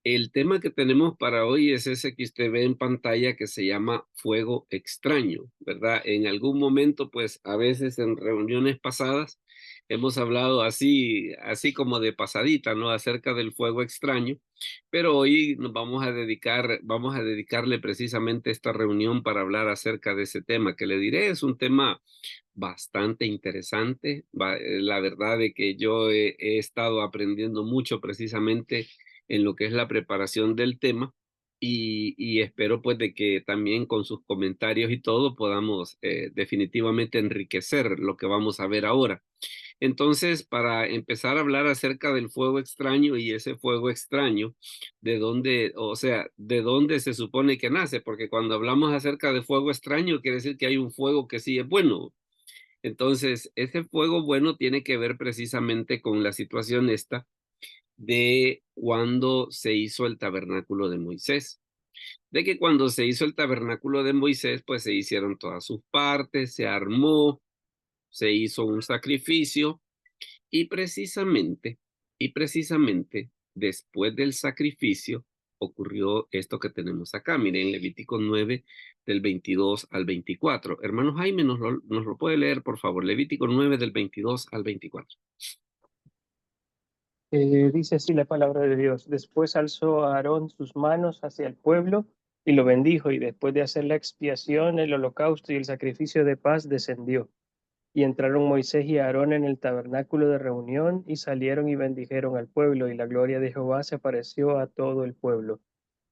El tema que tenemos para hoy es ese que usted ve en pantalla que se llama fuego extraño, ¿verdad? En algún momento, pues a veces en reuniones pasadas hemos hablado así como de pasadita, ¿no? Acerca del fuego extraño, pero hoy nos vamos a dedicarle precisamente esta reunión para hablar acerca de ese tema que le diré. Es un tema bastante interesante. La verdad de que yo he estado aprendiendo mucho precisamente en lo que es la preparación del tema y espero pues de que también con sus comentarios y todo podamos definitivamente enriquecer lo que vamos a ver ahora. Entonces, para empezar a hablar acerca del fuego extraño y ese fuego extraño, de dónde, o sea, de dónde se supone que nace, porque cuando hablamos acerca de fuego extraño, quiere decir que hay un fuego que sí es bueno. Entonces, ese fuego bueno tiene que ver precisamente con la situación esta de cuando se hizo el tabernáculo de Moisés. De que cuando se hizo el tabernáculo de Moisés, pues se hicieron todas sus partes, se armó, se hizo un sacrificio y precisamente después del sacrificio ocurrió esto que tenemos acá. Miren, Levítico 9 del 22 al 24. Hermano Jaime, nos lo puede leer, por favor. Levítico 9 del 22 al 24. Dice así la palabra de Dios. Después alzó Aarón sus manos hacia el pueblo y lo bendijo, y después de hacer la expiación, el holocausto y el sacrificio de paz, descendió. Y entraron Moisés y Aarón en el tabernáculo de reunión, y salieron y bendijeron al pueblo, y la gloria de Jehová se apareció a todo el pueblo.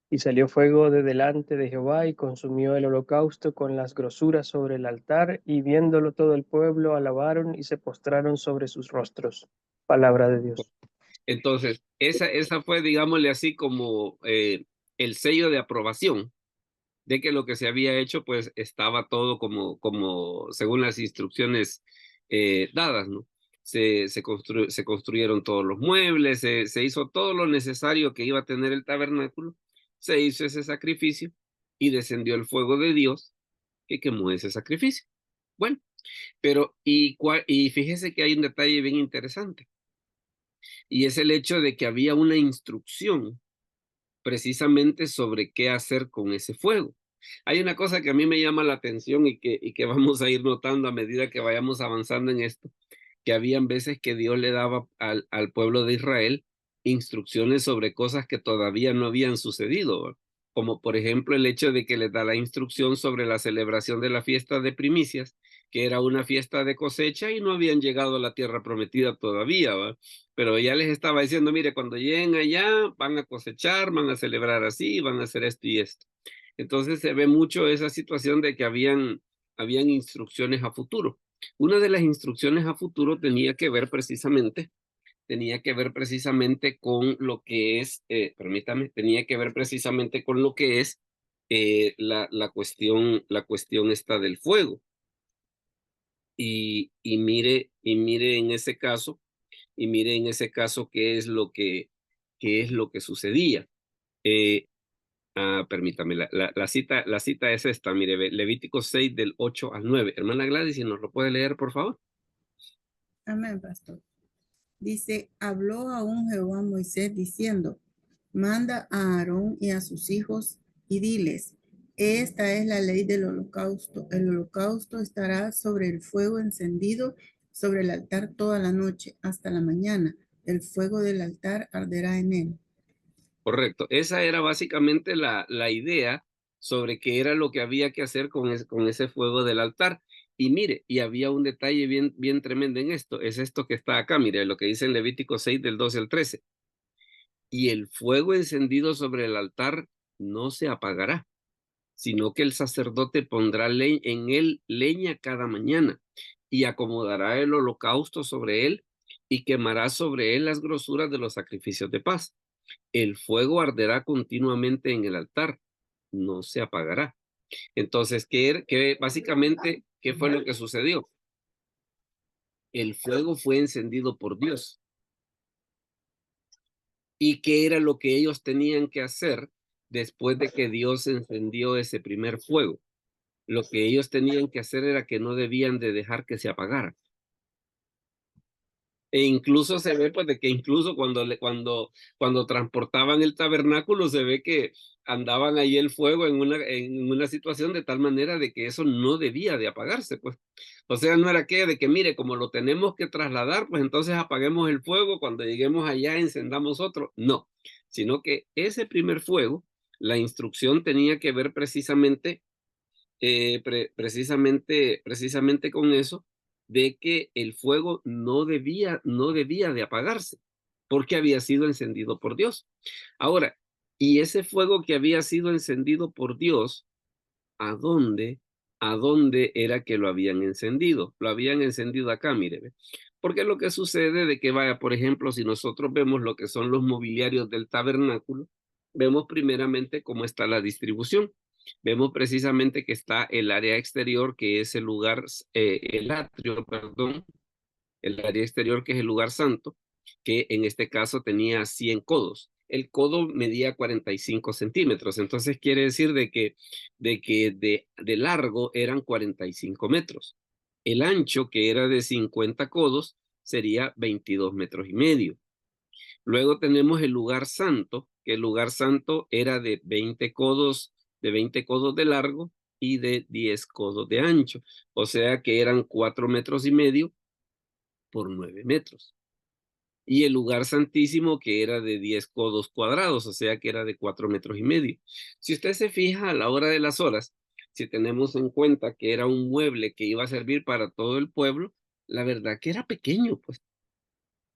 Y salió fuego de delante de Jehová, y consumió el holocausto con las grosuras sobre el altar, y viéndolo todo el pueblo, alabaron y se postraron sobre sus rostros. Palabra de Dios. Entonces, esa fue, digámosle así, como el sello de aprobación de que lo que se había hecho, pues estaba todo como según las instrucciones dadas, ¿no? Se construyeron todos los muebles, se hizo todo lo necesario que iba a tener el tabernáculo, se hizo ese sacrificio y descendió el fuego de Dios que quemó ese sacrificio. Bueno, pero y fíjese que hay un detalle bien interesante, y es el hecho de que había una instrucción precisamente sobre qué hacer con ese fuego. Hay una cosa que a mí me llama la atención y que vamos a ir notando a medida que vayamos avanzando en esto, que habían veces que Dios le daba al pueblo de Israel instrucciones sobre cosas que todavía no habían sucedido, ¿verdad? Como por ejemplo el hecho de que les da la instrucción sobre la celebración de la fiesta de primicias, que era una fiesta de cosecha y no habían llegado a la tierra prometida todavía, ¿verdad? Pero ya les estaba diciendo, mire, cuando lleguen allá van a cosechar, van a celebrar así, van a hacer esto y esto. Entonces se ve mucho esa situación de que habían instrucciones a futuro. Una de las instrucciones a futuro tenía que ver precisamente con lo que es, permítame, tenía que ver precisamente con lo que es la cuestión esta del fuego. Y mire en ese caso qué es lo que sucedía. Eh, Permítame, la cita es esta, mire, Levítico 6 del 8 al 9. Hermana Gladys, si nos lo puede leer, por favor. Amén, pastor. Dice, habló aún Jehová a Moisés diciendo, manda a Aarón y a sus hijos y diles, esta es la ley del holocausto. El holocausto estará sobre el fuego encendido sobre el altar toda la noche hasta la mañana. El fuego del altar arderá en él. Correcto. Esa era básicamente la idea sobre qué era lo que había que hacer con ese fuego del altar. Y mire, y había un detalle bien, bien tremendo en esto. Es esto que está acá, mire, lo que dice en Levítico 6 del 12 al 13. Y el fuego encendido sobre el altar no se apagará, sino que el sacerdote pondrá en él leña cada mañana y acomodará el holocausto sobre él y quemará sobre él las grosuras de los sacrificios de paz. El fuego arderá continuamente en el altar, no se apagará. Entonces, básicamente, qué fue lo que sucedió? El fuego fue encendido por Dios. ¿Y qué era lo que ellos tenían que hacer después de que Dios encendió ese primer fuego? Lo que ellos tenían que hacer era que no debían de dejar que se apagara. E incluso se ve pues de que incluso cuando transportaban el tabernáculo se ve que andaban ahí el fuego en una situación de tal manera de que eso no debía de apagarse, pues. O sea, no era que de que mire, como lo tenemos que trasladar, pues entonces apaguemos el fuego, cuando lleguemos allá encendamos otro. No, sino que ese primer fuego, la instrucción tenía que ver precisamente precisamente con eso, de que el fuego no debía de apagarse, porque había sido encendido por Dios. Ahora, y ese fuego que había sido encendido por Dios, ¿a dónde? ¿A dónde era que lo habían encendido? Lo habían encendido acá, mire, ve. Porque lo que sucede de que vaya, por ejemplo, si nosotros vemos lo que son los mobiliarios del tabernáculo, vemos primeramente cómo está la distribución. Vemos precisamente que está el área exterior, que es el lugar, el atrio, perdón, el área exterior, que es el lugar santo, que en este caso tenía 100 codos. El codo medía 45 centímetros, entonces quiere decir de largo eran 45 metros. El ancho, que era de 50 codos, sería 22 metros y medio. Luego tenemos el lugar santo, que el lugar santo era de 20 codos, de largo y de 10 codos de ancho. O sea que eran 4 metros y medio por 9 metros. Y el lugar santísimo, que era de 10 codos cuadrados, o sea que era de 4 metros y medio. Si usted se fija a la hora de las horas, si tenemos en cuenta que era un mueble que iba a servir para todo el pueblo, la verdad que era pequeño, pues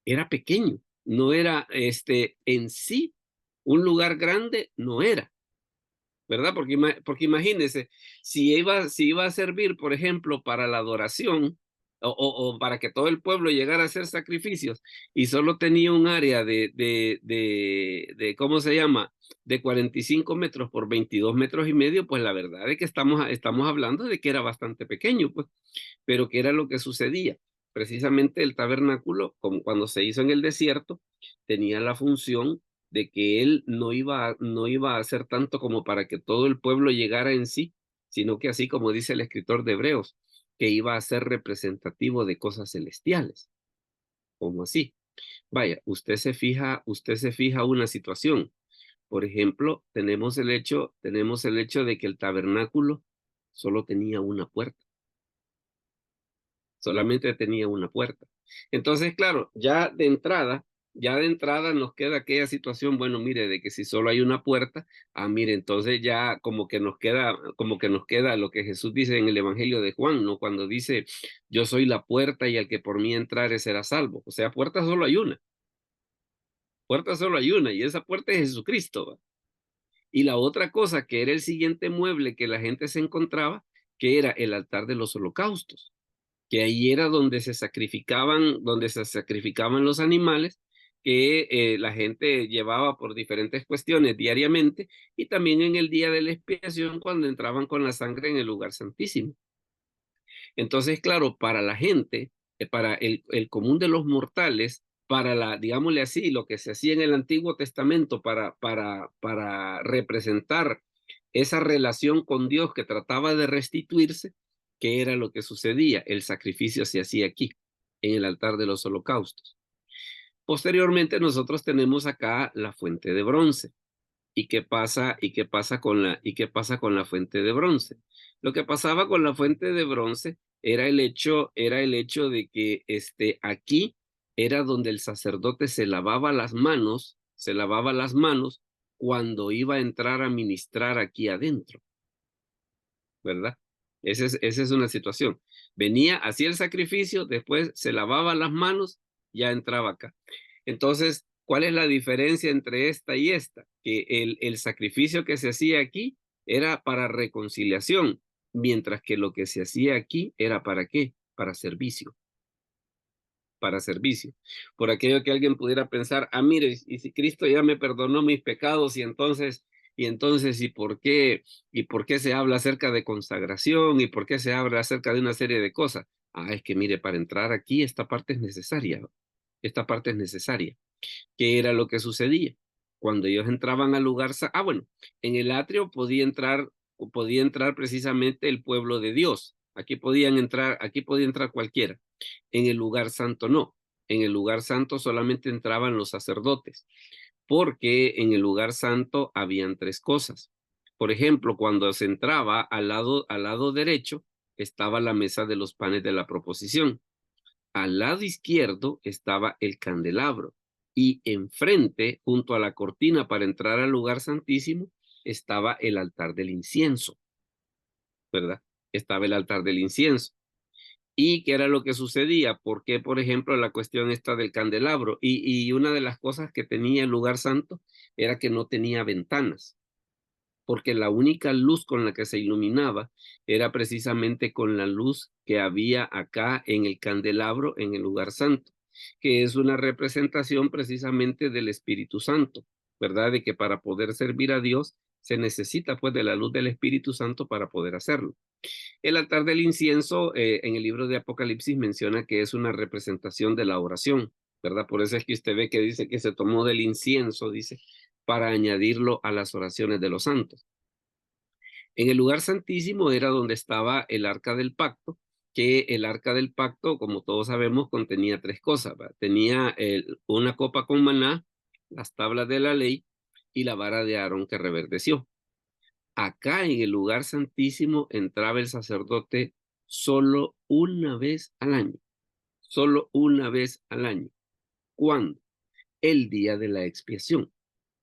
era pequeño, no era en sí un lugar grande, no era, ¿verdad? Porque imagínese, si iba a servir, por ejemplo, para la adoración o para que todo el pueblo llegara a hacer sacrificios y solo tenía un área ¿cómo se llama? De 45 metros por 22 metros y medio, pues la verdad es que estamos hablando de que era bastante pequeño, pues. Pero ¿qué era lo que sucedía? Precisamente el tabernáculo, como cuando se hizo en el desierto, tenía la función de que él no iba a hacer tanto como para que todo el pueblo llegara en sí, sino que así como dice el escritor de Hebreos, que iba a ser representativo de cosas celestiales. ¿Cómo así? Vaya, usted se fija una situación. Por ejemplo, tenemos el hecho de que el tabernáculo solo tenía una puerta. Solamente tenía una puerta. Entonces, claro, ya de entrada nos queda aquella situación, bueno, mire, de que si solo hay una puerta, mire, entonces ya como que nos queda lo que Jesús dice en el Evangelio de Juan, ¿no? Cuando dice, yo soy la puerta y el que por mí entrare será salvo. O sea, puerta solo hay una, y esa puerta es Jesucristo, ¿va? Y la otra cosa que era el siguiente mueble que la gente se encontraba, que era el altar de los holocaustos, que ahí era donde se sacrificaban los animales que la gente llevaba por diferentes cuestiones diariamente, y también en el día de la expiación cuando entraban con la sangre en el lugar santísimo. Entonces, claro, para la gente, para el común de los mortales, digámosle así, lo que se hacía en el Antiguo Testamento para representar esa relación con Dios que trataba de restituirse, ¿qué era lo que sucedía? El sacrificio se hacía aquí, en el altar de los holocaustos. Posteriormente nosotros tenemos acá la fuente de bronce. ¿Y qué pasa con la fuente de bronce? Lo que pasaba con la fuente de bronce era el hecho de que aquí era donde el sacerdote se lavaba las manos cuando iba a entrar a ministrar aquí adentro, ¿verdad? Esa es una situación. Venía, hacía el sacrificio, después se lavaba las manos, ya entraba acá. Entonces, ¿cuál es la diferencia entre esta y esta? Que el sacrificio que se hacía aquí era para reconciliación, mientras que lo que se hacía aquí era ¿para qué? Para servicio. Para servicio. Por aquello que alguien pudiera pensar, mire, y si Cristo ya me perdonó mis pecados, ¿y por qué se habla acerca de consagración? ¿Y por qué se habla acerca de una serie de cosas? Es que mire, para entrar aquí, esta parte es necesaria. Esta parte es necesaria. ¿Qué era lo que sucedía? Cuando ellos entraban al lugar, bueno, en el atrio podía entrar precisamente el pueblo de Dios. Aquí podía entrar cualquiera. En el lugar santo no. en el lugar santo solamente entraban los sacerdotes, porque en el lugar santo habían tres cosas. Por ejemplo, cuando se entraba al lado derecho estaba la mesa de los panes de la proposición. Al lado izquierdo estaba el candelabro y enfrente, junto a la cortina para entrar al lugar santísimo, estaba el altar del incienso, ¿verdad? Estaba el altar del incienso. ¿Y qué era lo que sucedía? Porque, por ejemplo, la cuestión esta del candelabro y una de las cosas que tenía el lugar santo era que no tenía ventanas, porque la única luz con la que se iluminaba era precisamente con la luz que había acá en el candelabro en el lugar santo, que es una representación precisamente del Espíritu Santo, ¿verdad? De que para poder servir a Dios se necesita pues de la luz del Espíritu Santo para poder hacerlo. El altar del incienso en el libro de Apocalipsis menciona que es una representación de la oración, ¿verdad? Por eso es que usted ve que dice que se tomó del incienso, dice, para añadirlo a las oraciones de los santos. En el lugar santísimo era donde estaba el arca del pacto, que el arca del pacto, como todos sabemos, contenía tres cosas, ¿verdad? Tenía una copa con maná, las tablas de la ley y la vara de Aarón que reverdeció. Acá en el lugar santísimo entraba el sacerdote solo una vez al año, solo una vez al año. ¿Cuándo? El día de la expiación,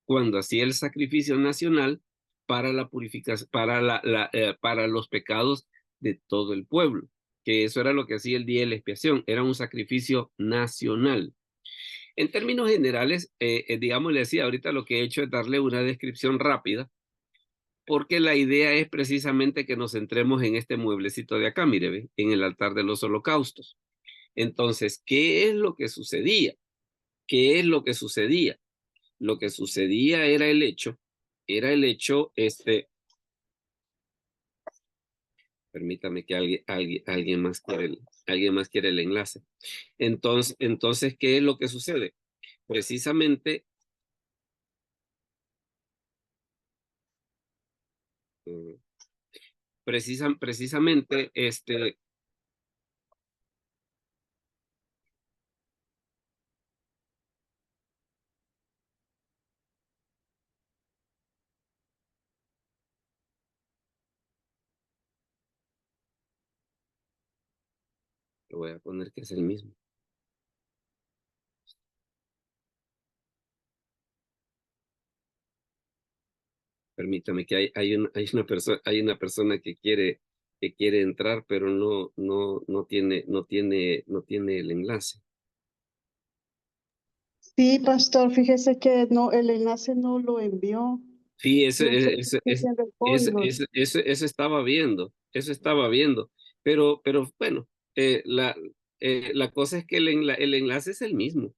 cuando hacía el sacrificio nacional para la purificación, para los pecados de todo el pueblo, que eso era lo que hacía el día de la expiación, era un sacrificio nacional. En términos generales, digamos, le decía, ahorita lo que he hecho es darle una descripción rápida, porque la idea es precisamente que nos centremos en este mueblecito de acá, mire, ¿ve? En el altar de los holocaustos. Entonces, ¿qué es lo que sucedía? ¿Qué es lo que sucedía? Lo que sucedía era el hecho, permítame que alguien más quiere el enlace. Entonces, ¿qué es lo que sucede? Precisamente, mm, precisamente, lo voy a poner que es el mismo. Permítame que hay una persona que quiere entrar, pero no tiene el enlace. Sí, pastor, fíjese que no, el enlace no lo envió. Sí, No sé si está haciendo el código. eso estaba viendo, pero bueno, la cosa es que el enlace es el mismo,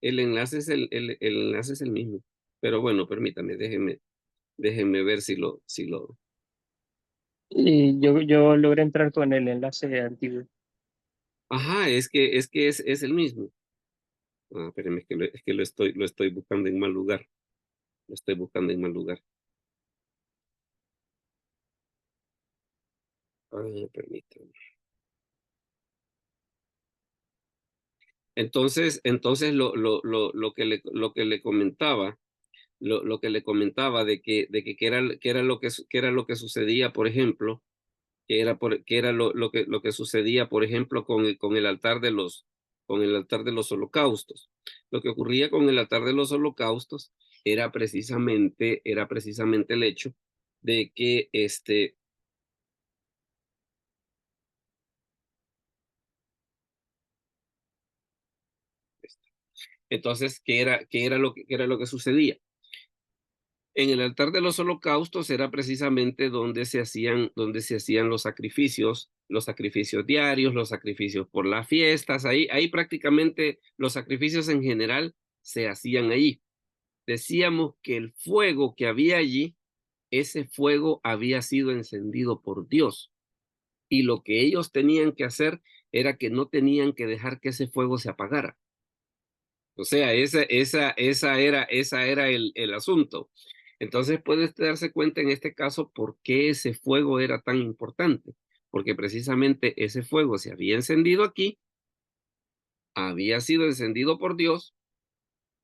el enlace es el enlace es el mismo, pero bueno, permítame, déjeme ver si lo, Y yo logré entrar con el enlace antiguo. ajá, es el mismo. Ah, espérame, es que lo estoy buscando en mal lugar, lo estoy buscando en mal lugar. Ah, permítame. Entonces lo que le comentaba, lo que le comentaba que era lo que sucedía, por ejemplo, que era lo que sucedía, por ejemplo, con el altar con el altar de los holocaustos. Lo que ocurría con el altar de los holocaustos era precisamente el hecho de que entonces, qué era lo que sucedía? En el altar de los holocaustos era precisamente donde se hacían los sacrificios diarios, los sacrificios por las fiestas, ahí prácticamente los sacrificios en general se hacían ahí. Decíamos que el fuego que había allí, ese fuego había sido encendido por Dios. Y lo que ellos tenían que hacer era que no tenían que dejar que ese fuego se apagara. O sea, esa era el asunto. Entonces puede usted darse cuenta en este caso por qué ese fuego era tan importante, porque precisamente ese fuego se había encendido aquí había sido encendido por Dios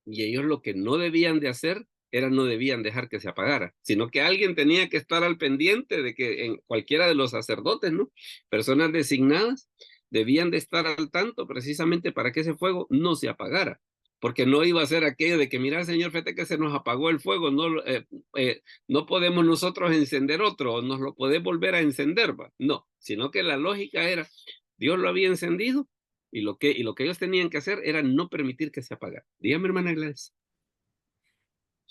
y ellos lo que no debían de hacer era no debían dejar que se apagara, sino que alguien tenía que estar al pendiente de que en cualquiera de los sacerdotes, ¿no? Personas designadas debían de estar al tanto precisamente para que ese fuego no se apagara, porque no iba a ser aquello de que, mira, Señor, fíjate que se nos apagó el fuego, no podemos nosotros encender otro, o nos lo podés volver a encender, ¿va? No, sino que la lógica era, Dios lo había encendido, y lo que ellos tenían que hacer era no permitir que se apagara. Dígame, hermana Gladys.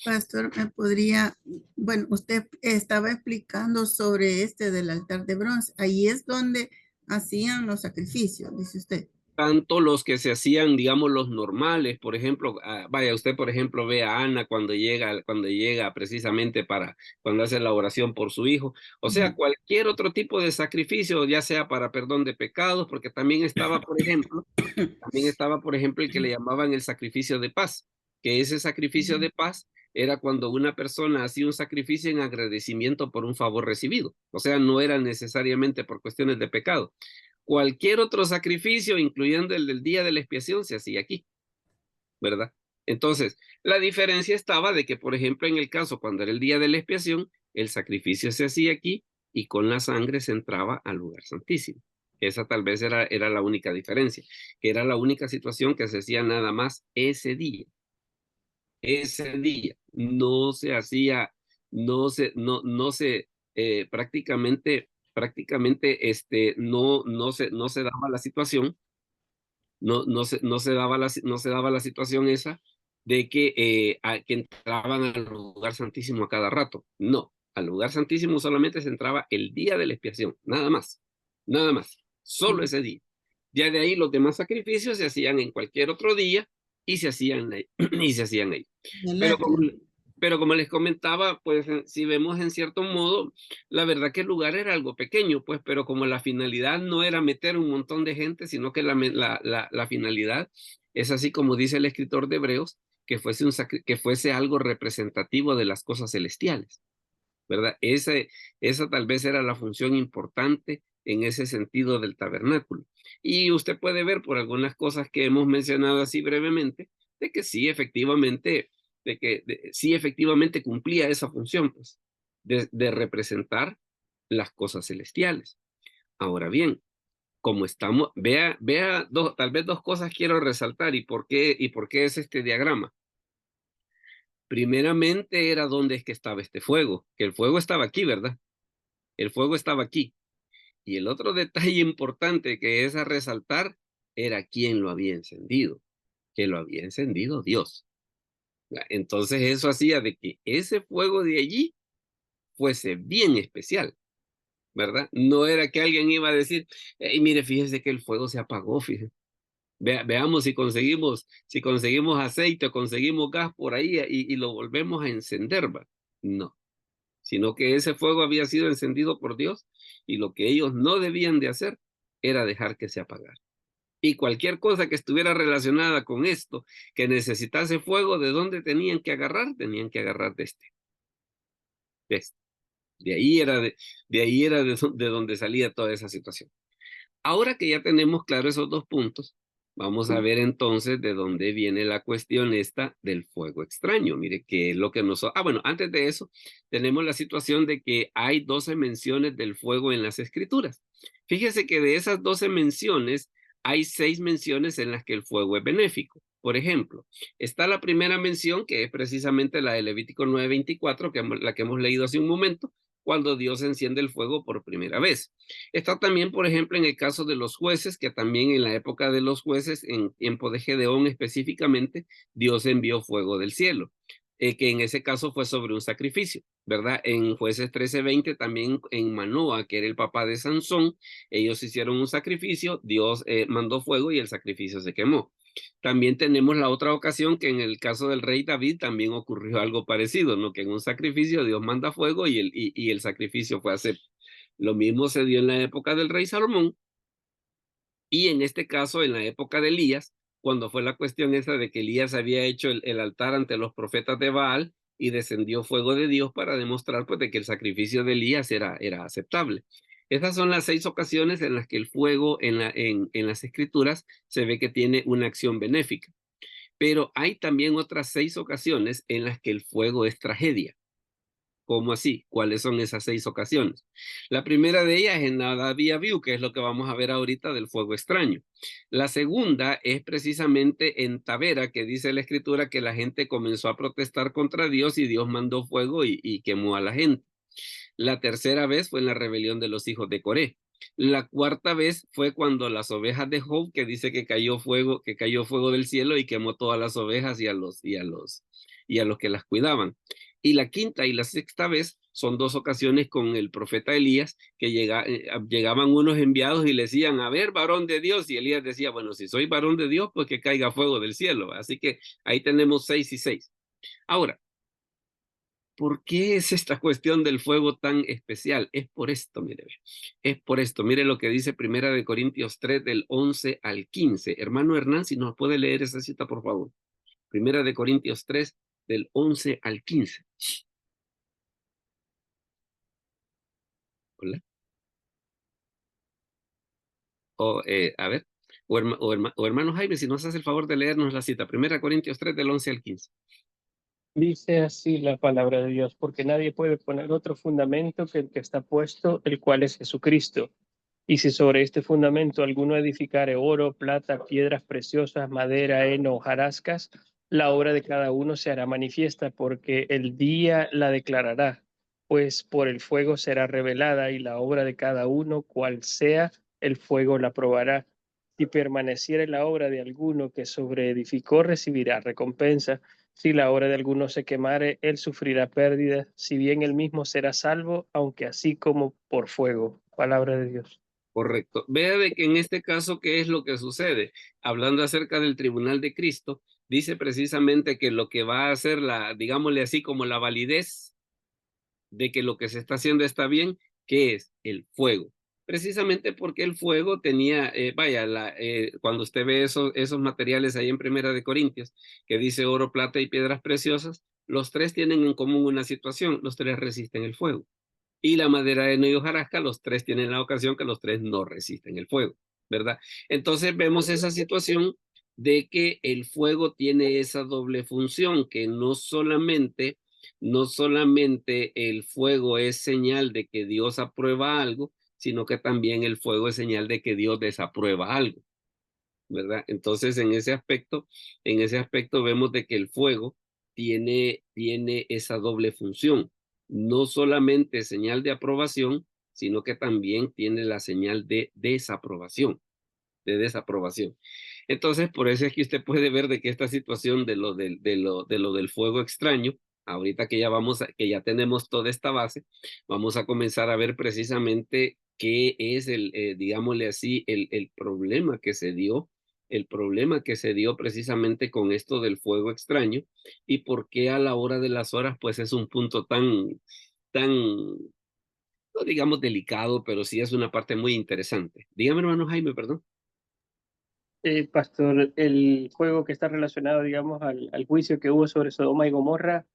Pastor, me podría, bueno, usted estaba explicando sobre este del altar de bronce. Ahí es donde hacían los sacrificios, dice usted. Tanto los que se hacían, digamos, los normales, por ejemplo, vaya, usted, por ejemplo, ve a Ana cuando llega precisamente cuando hace la oración por su hijo, o sea, cualquier otro tipo de sacrificio, ya sea para perdón de pecados, porque también estaba, por ejemplo, el que le llamaban el sacrificio de paz, que ese sacrificio de paz era cuando una persona hacía un sacrificio en agradecimiento por un favor recibido, o sea, no era necesariamente por cuestiones de pecado. Cualquier otro sacrificio, incluyendo el del día de la expiación, se hacía aquí, ¿verdad? Entonces, la diferencia estaba de que, por ejemplo, en el caso cuando era el día de la expiación, el sacrificio se hacía aquí y con la sangre se entraba al lugar santísimo. Esa tal vez era la única diferencia, que era la única situación que se hacía nada más ese día. Ese día no se hacía, no se prácticamente no se daba la situación, no se daba la situación esa de que entraban al lugar santísimo a cada rato. No, al lugar santísimo solamente se entraba el día de la expiación, nada más, solo ese día. Ya de ahí los demás sacrificios se hacían en cualquier otro día y se hacían ahí. Pero como les comentaba, pues si vemos en cierto modo, la verdad que el lugar era algo pequeño, pues, pero como la finalidad no era meter un montón de gente, sino que la finalidad es así como dice el escritor de Hebreos, que fuese algo representativo de las cosas celestiales, ¿verdad? Esa tal vez era la función importante en ese sentido del tabernáculo. Y usted puede ver por algunas cosas que hemos mencionado así brevemente, de que sí, efectivamente, sí efectivamente cumplía esa función, pues, de representar las cosas celestiales. Ahora bien, como estamos, vea tal vez dos cosas quiero resaltar y por qué es este diagrama. Primeramente era dónde es que estaba este fuego, que el fuego estaba aquí, ¿verdad? El fuego estaba aquí. Y el otro detalle importante que es a resaltar era quién lo había encendido, que lo había encendido Dios. Entonces eso hacía de que ese fuego de allí fuese bien especial, ¿verdad? No era que alguien iba a decir, hey, mire, fíjese que el fuego se apagó, fíjese. Veamos si conseguimos aceite o conseguimos gas por ahí y lo volvemos a encender, ¿va? No, sino que ese fuego había sido encendido por Dios y lo que ellos no debían de hacer era dejar que se apagara. Y cualquier cosa que estuviera relacionada con esto, que necesitase fuego, ¿de dónde tenían que agarrar? Tenían que agarrar de este. De este. De ahí era de donde salía toda esa situación. Ahora que ya tenemos claro esos dos puntos, vamos a ver entonces de dónde viene la cuestión esta del fuego extraño. Mire, que es lo que nos... bueno, antes de eso, tenemos la situación de que hay 12 menciones del fuego en las Escrituras. Fíjese que de esas 12 menciones, hay 6 menciones en las que el fuego es benéfico. Por ejemplo, está la primera mención, que es precisamente la de Levítico 9:24, la que hemos leído hace un momento, cuando Dios enciende el fuego por primera vez. Está también, por ejemplo, en el caso de los jueces, que también en la época de los jueces, en tiempo de Gedeón específicamente, Dios envió fuego del cielo, que en ese caso fue sobre un sacrificio, ¿verdad? En Jueces 13:20, también en Manoa, que era el papá de Sansón, ellos hicieron un sacrificio, Dios mandó fuego y el sacrificio se quemó. También tenemos la otra ocasión que en el caso del rey David también ocurrió algo parecido, ¿no? Que en un sacrificio Dios manda fuego y el sacrificio fue aceptado. Lo mismo se dio en la época del rey Salomón y en este caso en la época de Elías, cuando fue la cuestión esa de que Elías había hecho el altar ante los profetas de Baal y descendió fuego de Dios para demostrar pues de que el sacrificio de Elías era aceptable. Esas son las 6 ocasiones en las que el fuego en las escrituras se ve que tiene una acción benéfica. Pero hay también otras 6 ocasiones en las que el fuego es tragedia. ¿Cómo así? ¿Cuáles son esas 6 ocasiones? La primera de ellas es en Nadab y Abiú, que es lo que vamos a ver ahorita del fuego extraño. La segunda es precisamente en Tabera, que dice la escritura que la gente comenzó a protestar contra Dios y Dios mandó fuego y quemó a la gente. La tercera vez fue en la rebelión de los hijos de Coré. La cuarta vez fue cuando las ovejas de Job, que dice que cayó fuego del cielo y quemó todas las ovejas y a los que las cuidaban. Y la quinta y la sexta vez son 2 ocasiones con el profeta Elías, que llegaban unos enviados y le decían, a ver, varón de Dios, y Elías decía, bueno, si soy varón de Dios, pues que caiga fuego del cielo. Así que ahí tenemos 6 y 6. Ahora, ¿por qué es esta cuestión del fuego tan especial? Es por esto, mire. Es por esto. Mire lo que dice 1 Corintios 3 del 11 al 15. Hermano Hernán, si nos puede leer esa cita, por favor. 1 Corintios 3 del 11 al 15. Hola. A ver. O hermano Jaime, si nos hace el favor de leernos la cita. 1 Corintios 3 del 11 al 15. Dice así la palabra de Dios, porque nadie puede poner otro fundamento que el que está puesto, el cual es Jesucristo. Y si sobre este fundamento alguno edificare oro, plata, piedras preciosas, madera, heno, hojarascas, la obra de cada uno se hará manifiesta, porque el día la declarará, pues por el fuego será revelada, y la obra de cada uno, cual sea, el fuego la probará. Si permaneciere la obra de alguno que sobreedificó, recibirá recompensa. Si la obra de alguno se quemare, él sufrirá pérdida, si bien él mismo será salvo, aunque así como por fuego. Palabra de Dios. Correcto. Vea de que en este caso, ¿qué es lo que sucede? Hablando acerca del tribunal de Cristo, dice precisamente que lo que va a hacer digámosle así, como la validez de que lo que se está haciendo está bien, ¿qué es? El fuego. Precisamente porque el fuego tenía, cuando usted ve esos materiales ahí en Primera de Corintios, que dice oro, plata y piedras preciosas, los 3 tienen en común una situación, los 3 resisten el fuego. Y la madera de heno y hojarasca, los 3 tienen la ocasión que los 3 no resisten el fuego, ¿verdad? Entonces vemos esa situación de que el fuego tiene esa doble función, que no solamente el fuego es señal de que Dios aprueba algo, sino que también el fuego es señal de que Dios desaprueba algo, ¿verdad? Entonces en ese aspecto vemos de que el fuego tiene esa doble función, no solamente señal de aprobación, sino que también tiene la señal de desaprobación, Entonces, por eso es que usted puede ver de que esta situación de lo del fuego extraño, ahorita que que ya tenemos toda esta base, vamos a comenzar a ver precisamente qué es digámosle así, el problema que se dio precisamente con esto del fuego extraño y por qué a la hora de las horas, pues es un punto tan, no digamos delicado, pero sí es una parte muy interesante. Dígame, hermano Jaime, perdón. Pastor, el juego que está relacionado, digamos, al juicio que hubo sobre Sodoma y Gomorra,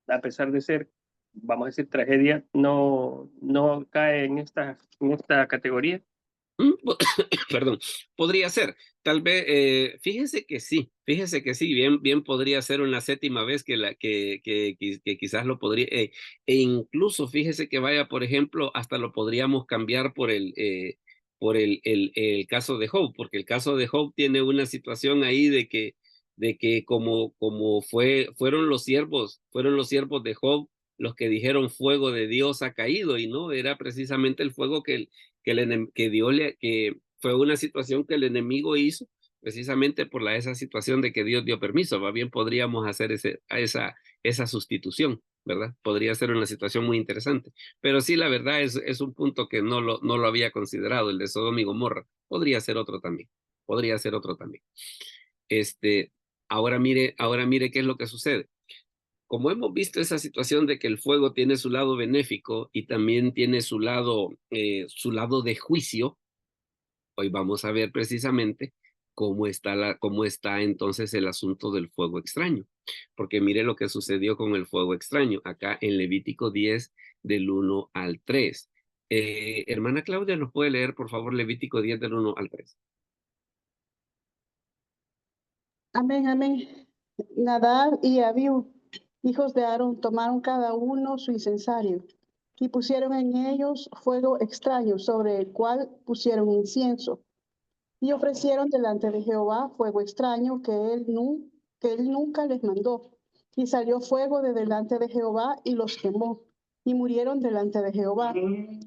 a pesar de ser, vamos a decir, tragedia, no cae en esta categoría. Perdón, podría ser, tal vez, fíjese que sí, bien podría ser una 7ª vez que quizás lo podría, e incluso fíjese que vaya, por ejemplo, hasta lo podríamos cambiar por el caso de Job, porque el caso de Job tiene una situación ahí de que como fueron los siervos de Job los que dijeron fuego de Dios ha caído, y no, era precisamente el fuego que fue una situación que el enemigo hizo precisamente por esa situación de que Dios dio permiso. Va bien, podríamos hacer esa sustitución, ¿verdad? Podría ser una situación muy interesante. Pero sí, la verdad es un punto que no lo había considerado, el de Sodoma y Gomorra. Podría ser otro también. Ahora mire qué es lo que sucede. Como hemos visto esa situación de que el fuego tiene su lado benéfico y también tiene su lado de juicio, hoy vamos a ver precisamente cómo está entonces el asunto del fuego extraño. Porque mire lo que sucedió con el fuego extraño acá en Levítico 10 del 1 al 3. Hermana Claudia, ¿nos puede leer, por favor, Levítico 10 del 1 al 3? Amén, amén. Nadab y Abiú, hijos de Aarón, tomaron cada uno su incensario y pusieron en ellos fuego extraño, sobre el cual pusieron incienso. Y ofrecieron delante de Jehová fuego extraño que él nunca les mandó. Y salió fuego de delante de Jehová y los quemó, y murieron delante de Jehová.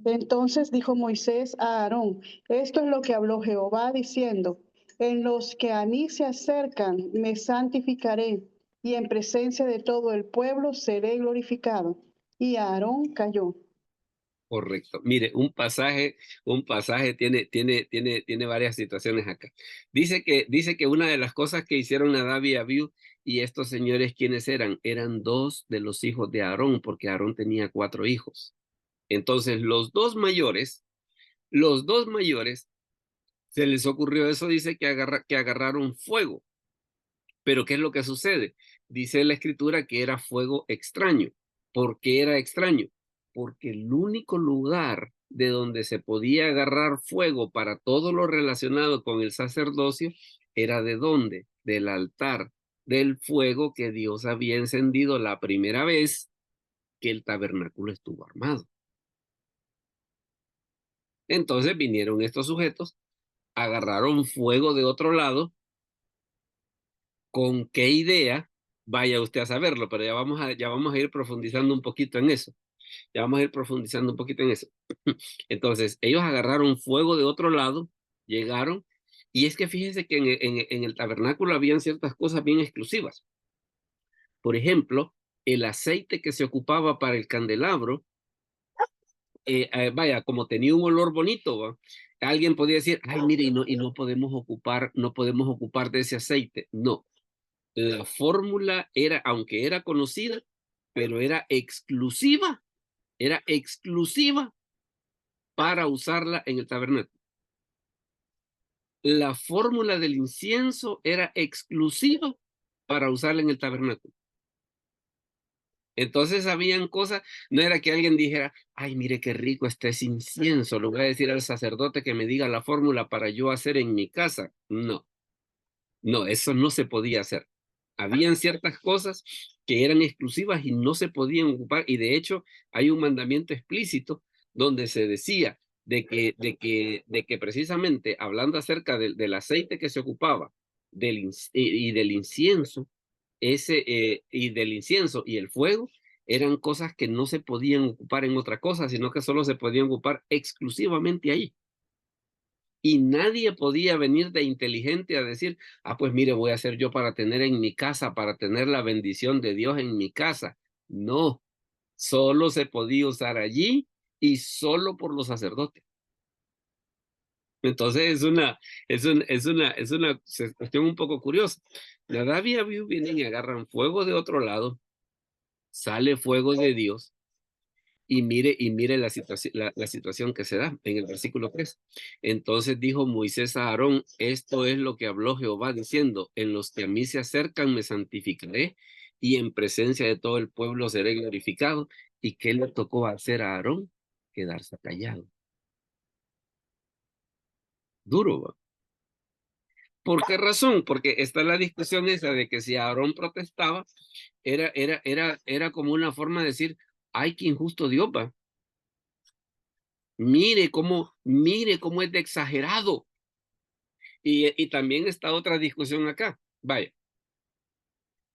Entonces dijo Moisés a Aarón: esto es lo que habló Jehová, diciendo: en los que a mí se acercan me santificaré, y en presencia de todo el pueblo seré glorificado. Y Aarón cayó. Correcto. Mire, un pasaje tiene varias situaciones acá. Dice que una de las cosas que hicieron Nadab y Abiú, y estos señores, ¿quiénes eran? Eran dos de los hijos de Aarón, porque Aarón tenía 4 hijos. Entonces, los dos mayores, se les ocurrió eso, dice que agarraron fuego. Pero ¿qué es lo que sucede? Dice la escritura que era fuego extraño. ¿Por qué era extraño? Porque el único lugar de donde se podía agarrar fuego para todo lo relacionado con el sacerdocio era ¿de dónde? Del altar, del fuego que Dios había encendido la primera vez que el tabernáculo estuvo armado. Entonces vinieron estos sujetos, agarraron fuego de otro lado. ¿Con qué idea? Vaya usted a saberlo, pero ya vamos a ir profundizando un poquito en eso. Ya vamos a ir profundizando un poquito en eso. Entonces, ellos agarraron fuego de otro lado, llegaron, y es que fíjense que en el tabernáculo habían ciertas cosas bien exclusivas. Por ejemplo, el aceite que se ocupaba para el candelabro, vaya, como tenía un olor bonito, ¿va? Alguien podía decir, ay, mire, y no podemos ocupar de ese aceite. No. La fórmula era, aunque era conocida, pero era exclusiva para usarla en el tabernáculo. La fórmula del incienso era exclusiva para usarla en el tabernáculo. Entonces habían cosas, no era que alguien dijera, ay, mire qué rico este es incienso, le voy a decir al sacerdote que me diga la fórmula para yo hacer en mi casa. No, no, eso no se podía hacer. Habían ciertas cosas que eran exclusivas y no se podían ocupar, y de hecho hay un mandamiento explícito donde se decía de que precisamente hablando acerca del aceite que se ocupaba y del incienso, y del incienso y el fuego, eran cosas que no se podían ocupar en otra cosa, sino que solo se podían ocupar exclusivamente ahí. Y nadie podía venir de inteligente a decir, ah, pues mire, voy a hacer yo para tener en mi casa, para tener la bendición de Dios en mi casa. No, solo se podía usar allí y solo por los sacerdotes. Entonces es una cuestión un poco curiosa. Nadab y Abiú vienen y agarran fuego de otro lado, sale fuego de Dios. Y mire la situación que se da en el versículo 3. Entonces dijo Moisés a Aarón, esto es lo que habló Jehová diciendo, en los que a mí se acercan me santificaré y en presencia de todo el pueblo seré glorificado. ¿Y qué le tocó hacer a Aarón? Quedarse callado. Duro, ¿va? ¿Por qué razón? Porque está la discusión esa de que si Aarón protestaba, era como una forma de decir, ay, qué injusto Dios, va. Mire cómo es de exagerado. Y también está otra discusión acá. Vaya,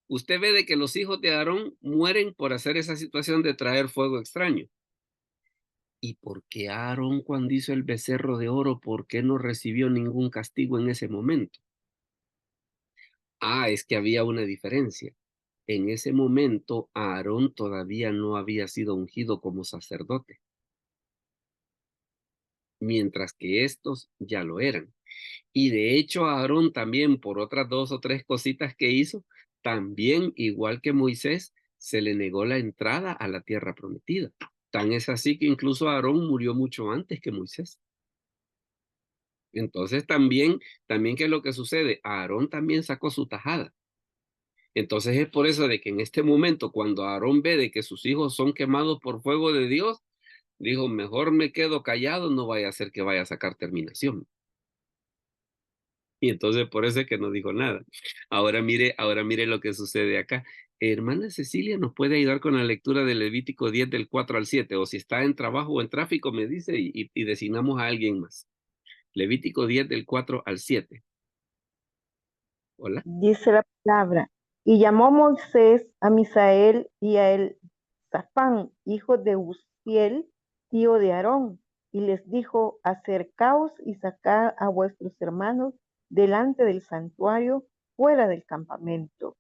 usted ve de que los hijos de Aarón mueren por hacer esa situación de traer fuego extraño. ¿Y por qué Aarón, cuando hizo el becerro de oro, por qué no recibió ningún castigo en ese momento? Ah, es que había una diferencia. En ese momento, Aarón todavía no había sido ungido como sacerdote, mientras que estos ya lo eran. Y de hecho a Aarón también, por otras 2 o 3 cositas que hizo, también, igual que Moisés, se le negó la entrada a la tierra prometida. Tan es así que incluso Aarón murió mucho antes que Moisés. Entonces también, ¿qué es lo que sucede? Aarón también sacó su tajada. Entonces es por eso de que en este momento, cuando Aarón ve de que sus hijos son quemados por fuego de Dios, Dijo, mejor me quedo callado, no vaya a ser que vaya a sacar terminación. Y entonces por eso es que no dijo nada. Ahora mire lo que sucede acá. Hermana Cecilia nos puede ayudar con la lectura de Levítico 10 del 4 al 7, o si está en trabajo o en tráfico me dice y designamos a alguien más. Levítico 10 del 4 al 7. Hola. Dice la palabra, y llamó Moisés a Misael y a Elzafán, hijo de Uziel, tío de Aarón, y les dijo, acercaos y sacad a vuestros hermanos delante del santuario, fuera del campamento.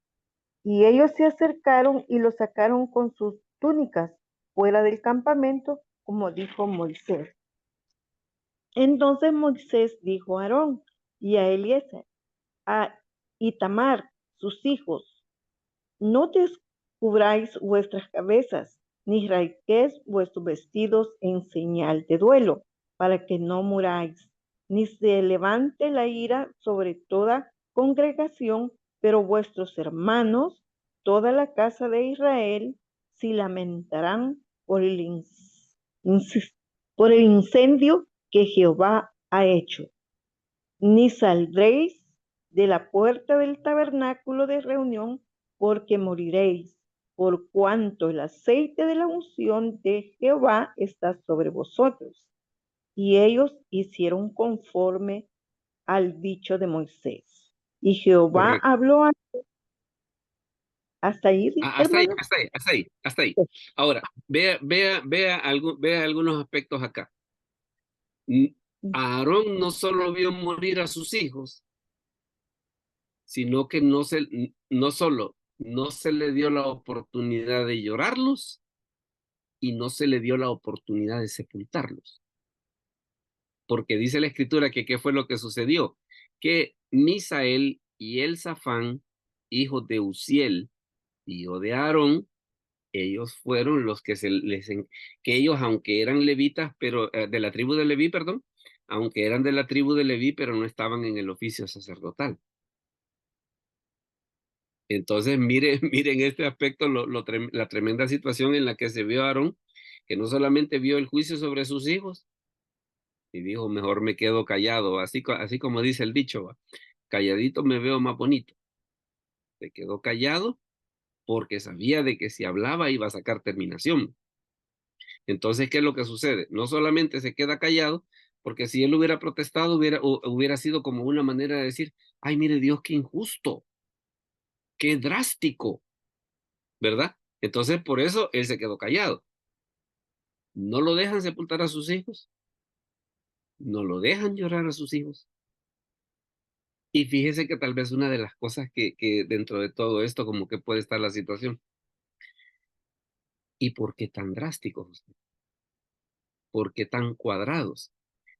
Y ellos se acercaron y lo sacaron con sus túnicas fuera del campamento, como dijo Moisés. Entonces Moisés dijo a Aarón y a Eliezer, a Itamar, sus hijos, no descubráis vuestras cabezas, ni rasguéis vuestros vestidos en señal de duelo, para que no muráis, ni se levante la ira sobre toda congregación, pero vuestros hermanos, toda la casa de Israel, se lamentarán por el incendio que Jehová ha hecho. Ni saldréis de la puerta del tabernáculo de reunión, porque moriréis, por cuanto el aceite de la unción de Jehová está sobre vosotros. Y ellos hicieron conforme al dicho de Moisés. Y Jehová Correcto. habló hasta ahí, Hasta ahí, hermano. hasta ahí. Ahora, vea algunos aspectos acá. Aarón no solo vio morir a sus hijos, sino que no solo no se le dio la oportunidad de llorarlos y no se le dio la oportunidad de sepultarlos. Porque dice la escritura que qué fue lo que sucedió, que Misael y Elzafán, hijos de Uziel, hijo de Aarón, ellos fueron los que que ellos, aunque eran levitas, pero de la tribu de Leví, perdón, aunque eran de la tribu de Leví, pero no estaban en el oficio sacerdotal. Entonces, miren este aspecto, la tremenda situación en la que se vio Aarón, que no solamente vio el juicio sobre sus hijos, y dijo, mejor me quedo callado, así como dice el dicho, ¿va? Calladito me veo más bonito. Se quedó callado porque sabía de que si hablaba iba a sacar terminación. Entonces, ¿qué es lo que sucede? No solamente se queda callado, porque si él hubiera protestado, hubiera sido como una manera de decir, ay, mire Dios, qué injusto, qué drástico, ¿verdad? Entonces, por eso él se quedó callado. No lo dejan sepultar a sus hijos, no lo dejan llorar a sus hijos. Y fíjese que tal vez una de las cosas que dentro de todo esto, como que puede estar la situación. ¿Y por qué tan drásticos? ¿Por qué tan cuadrados?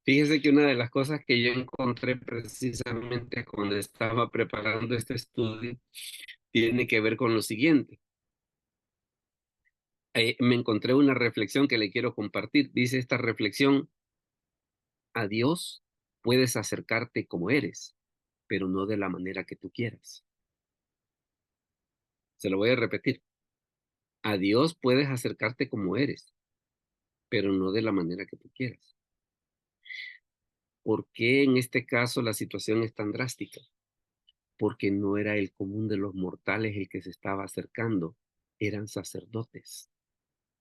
Fíjese que una de las cosas que yo encontré precisamente cuando estaba preparando este estudio tiene que ver con lo siguiente. Me encontré una reflexión que le quiero compartir. Dice esta reflexión, a Dios puedes acercarte como eres, pero no de la manera que tú quieras. Se lo voy a repetir. A Dios puedes acercarte como eres, pero no de la manera que tú quieras. ¿Por qué en este caso la situación es tan drástica? Porque no era el común de los mortales el que se estaba acercando, eran sacerdotes,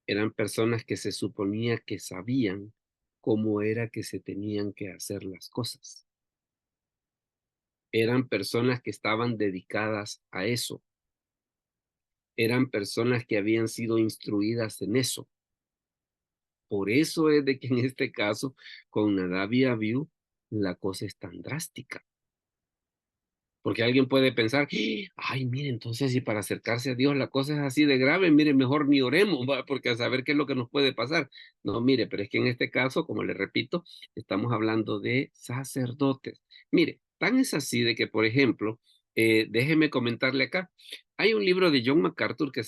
eran personas que se suponía que sabían cómo era que se tenían que hacer las cosas. Eran personas que estaban dedicadas a eso. Eran personas que habían sido instruidas en eso. Por eso es de que en este caso, con Nadab y Abiú, la cosa es tan drástica. Porque alguien puede pensar, ay, mire, entonces si para acercarse a Dios la cosa es así de grave, mire, mejor ni oremos, ¿va? Porque a saber qué es lo que nos puede pasar. No, mire, pero es que en este caso, como le repito, estamos hablando de sacerdotes. Mire, tan es así de que, por ejemplo, déjeme comentarle acá, hay un libro de John MacArthur que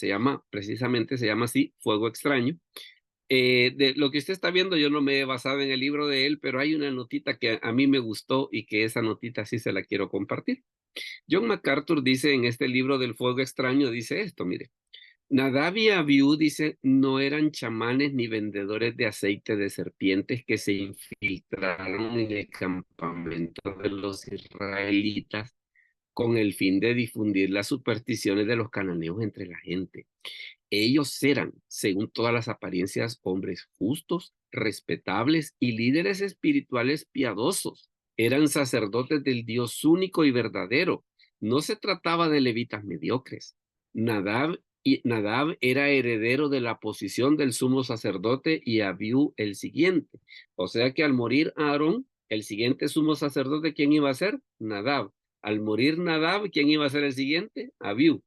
precisamente se llama así, Fuego Extraño. De lo que usted está viendo, yo no me he basado en el libro de él, pero hay una notita que a mí me gustó y que esa notita sí se la quiero compartir. John MacArthur dice en este libro del Fuego Extraño, dice esto, mire, Nadab y Abiú, dice, no eran chamanes ni vendedores de aceite de serpientes que se infiltraron en el campamento de los israelitas con el fin de difundir las supersticiones de los cananeos entre la gente. Ellos eran, según todas las apariencias, hombres justos, respetables y líderes espirituales piadosos. Eran sacerdotes del Dios único y verdadero. No se trataba de levitas mediocres. Nadab era heredero de la posición del sumo sacerdote y Abiú el siguiente. O sea que al morir Aarón, el siguiente sumo sacerdote, ¿quién iba a ser? Nadab. Al morir Nadab, ¿quién iba a ser el siguiente? Abiú.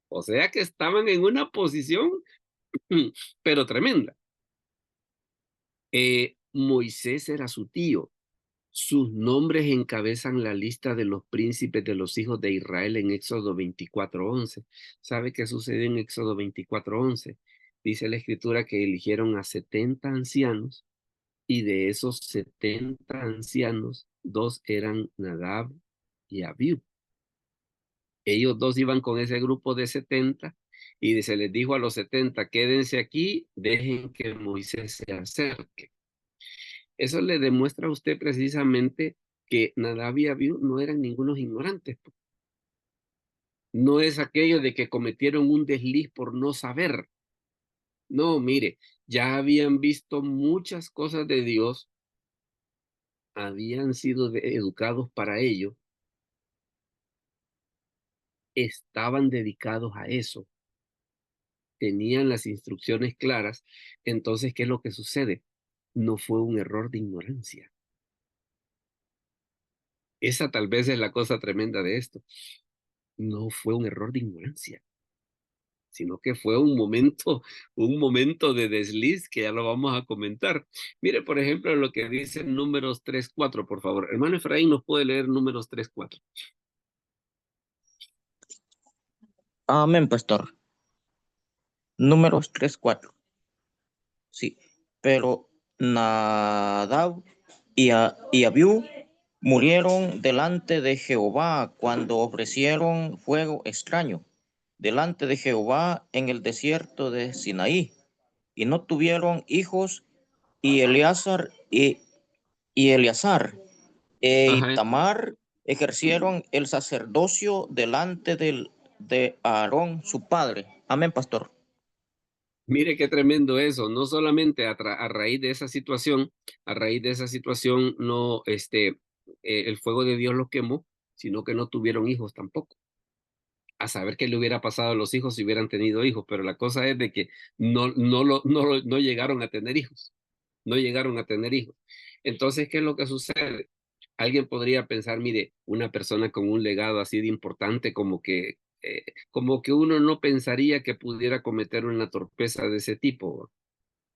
O sea que estaban en una posición, pero tremenda. Moisés era su tío. Sus nombres encabezan la lista de los príncipes de los hijos de Israel en Éxodo 24:11. ¿Sabe qué sucedió en Éxodo 24:11? Dice la escritura que eligieron a 70 ancianos y de esos 70 ancianos, 2 eran Nadab y Abiú. Ellos 2 iban con ese grupo de 70 y se les dijo a los 70, quédense aquí, dejen que Moisés se acerque. Eso le demuestra a usted precisamente que Nadab y Abiú no eran ningunos ignorantes. No es aquello de que cometieron un desliz por no saber. No, mire, ya habían visto muchas cosas de Dios, habían sido educados para ello, estaban dedicados a eso, tenían las instrucciones claras. Entonces, ¿qué es lo que sucede? No fue un error de ignorancia. Esa tal vez es la cosa tremenda de esto. No fue un error de ignorancia, sino que fue un momento de desliz que ya lo vamos a comentar. Mire, por ejemplo, lo que dice Números 3:4, por favor. Hermano Efraín, ¿nos puede leer Números 3:4? Amén, pastor. Números 3:4. Sí, pero Nadab y Abiú murieron delante de Jehová cuando ofrecieron fuego extraño delante de Jehová en el desierto de Sinaí, y no tuvieron hijos, y Eleazar e Ajá. Itamar ejercieron el sacerdocio delante de Aarón su padre. Amén, pastor. Mire qué tremendo eso. No solamente a raíz de esa situación, no, el fuego de Dios los quemó, sino que no tuvieron hijos tampoco. A saber qué le hubiera pasado a los hijos si hubieran tenido hijos, pero la cosa es de que no llegaron a tener hijos. No llegaron a tener hijos. Entonces, ¿qué es lo que sucede? Alguien podría pensar, mire, una persona con un legado así de importante como que uno no pensaría que pudiera cometer una torpeza de ese tipo,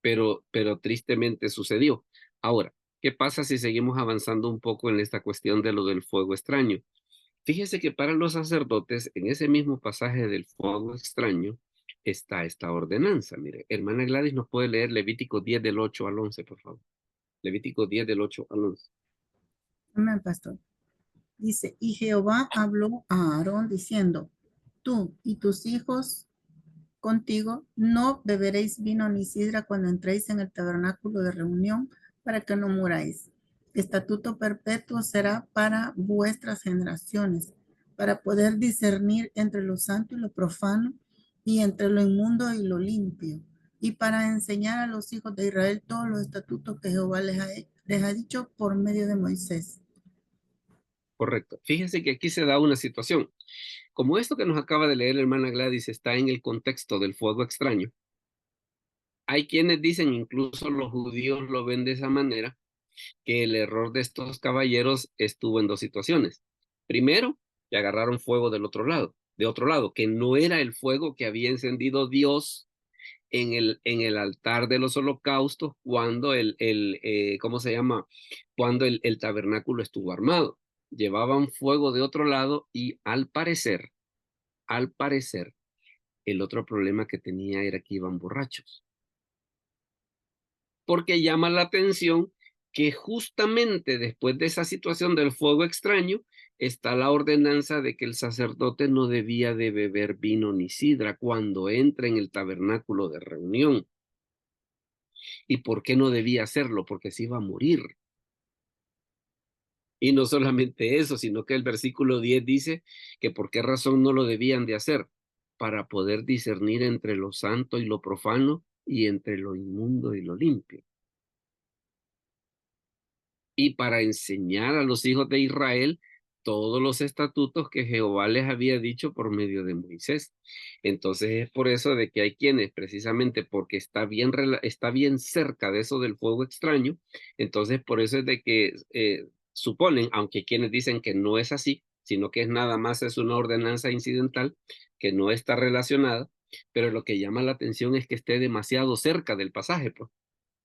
pero tristemente sucedió. Ahora, ¿qué pasa si seguimos avanzando un poco en esta cuestión de lo del fuego extraño? Fíjese que para los sacerdotes, en ese mismo pasaje del fuego extraño, está esta ordenanza. Mire, hermana Gladys, ¿nos puede leer Levítico 10 del 8 al 11, por favor? Levítico 10 del 8 al 11. Amén, pastor. Dice, y Jehová habló a Aarón diciendo, tú y tus hijos contigo no beberéis vino ni sidra cuando entréis en el tabernáculo de reunión, para que no muráis. Estatuto perpetuo será para vuestras generaciones, para poder discernir entre lo santo y lo profano, y entre lo inmundo y lo limpio, y para enseñar a los hijos de Israel todos los estatutos que Jehová les ha dicho por medio de Moisés. Correcto. Fíjense que aquí se da una situación. Como esto que nos acaba de leer la hermana Gladys está en el contexto del fuego extraño, hay quienes dicen, incluso los judíos lo ven de esa manera, que el error de estos caballeros estuvo en dos situaciones. Primero, que agarraron fuego de otro lado, que no era el fuego que había encendido Dios en el altar de los holocaustos cuando ¿cómo se llama? Cuando el tabernáculo estuvo armado. Llevaban fuego de otro lado y al parecer, el otro problema que tenía era que iban borrachos. Porque llama la atención que justamente después de esa situación del fuego extraño, está la ordenanza de que el sacerdote no debía de beber vino ni sidra cuando entra en el tabernáculo de reunión. ¿Y por qué no debía hacerlo? Porque se iba a morir. Y no solamente eso, sino que el versículo 10 dice que por qué razón no lo debían de hacer, para poder discernir entre lo santo y lo profano y entre lo inmundo y lo limpio. Y para enseñar a los hijos de Israel todos los estatutos que Jehová les había dicho por medio de Moisés. Entonces es por eso de que hay quienes, precisamente porque está bien cerca de eso del fuego extraño, entonces por eso es de que suponen, aunque quienes dicen que no es así, sino que es nada más es una ordenanza incidental que no está relacionada, pero lo que llama la atención es que esté demasiado cerca del pasaje, pues.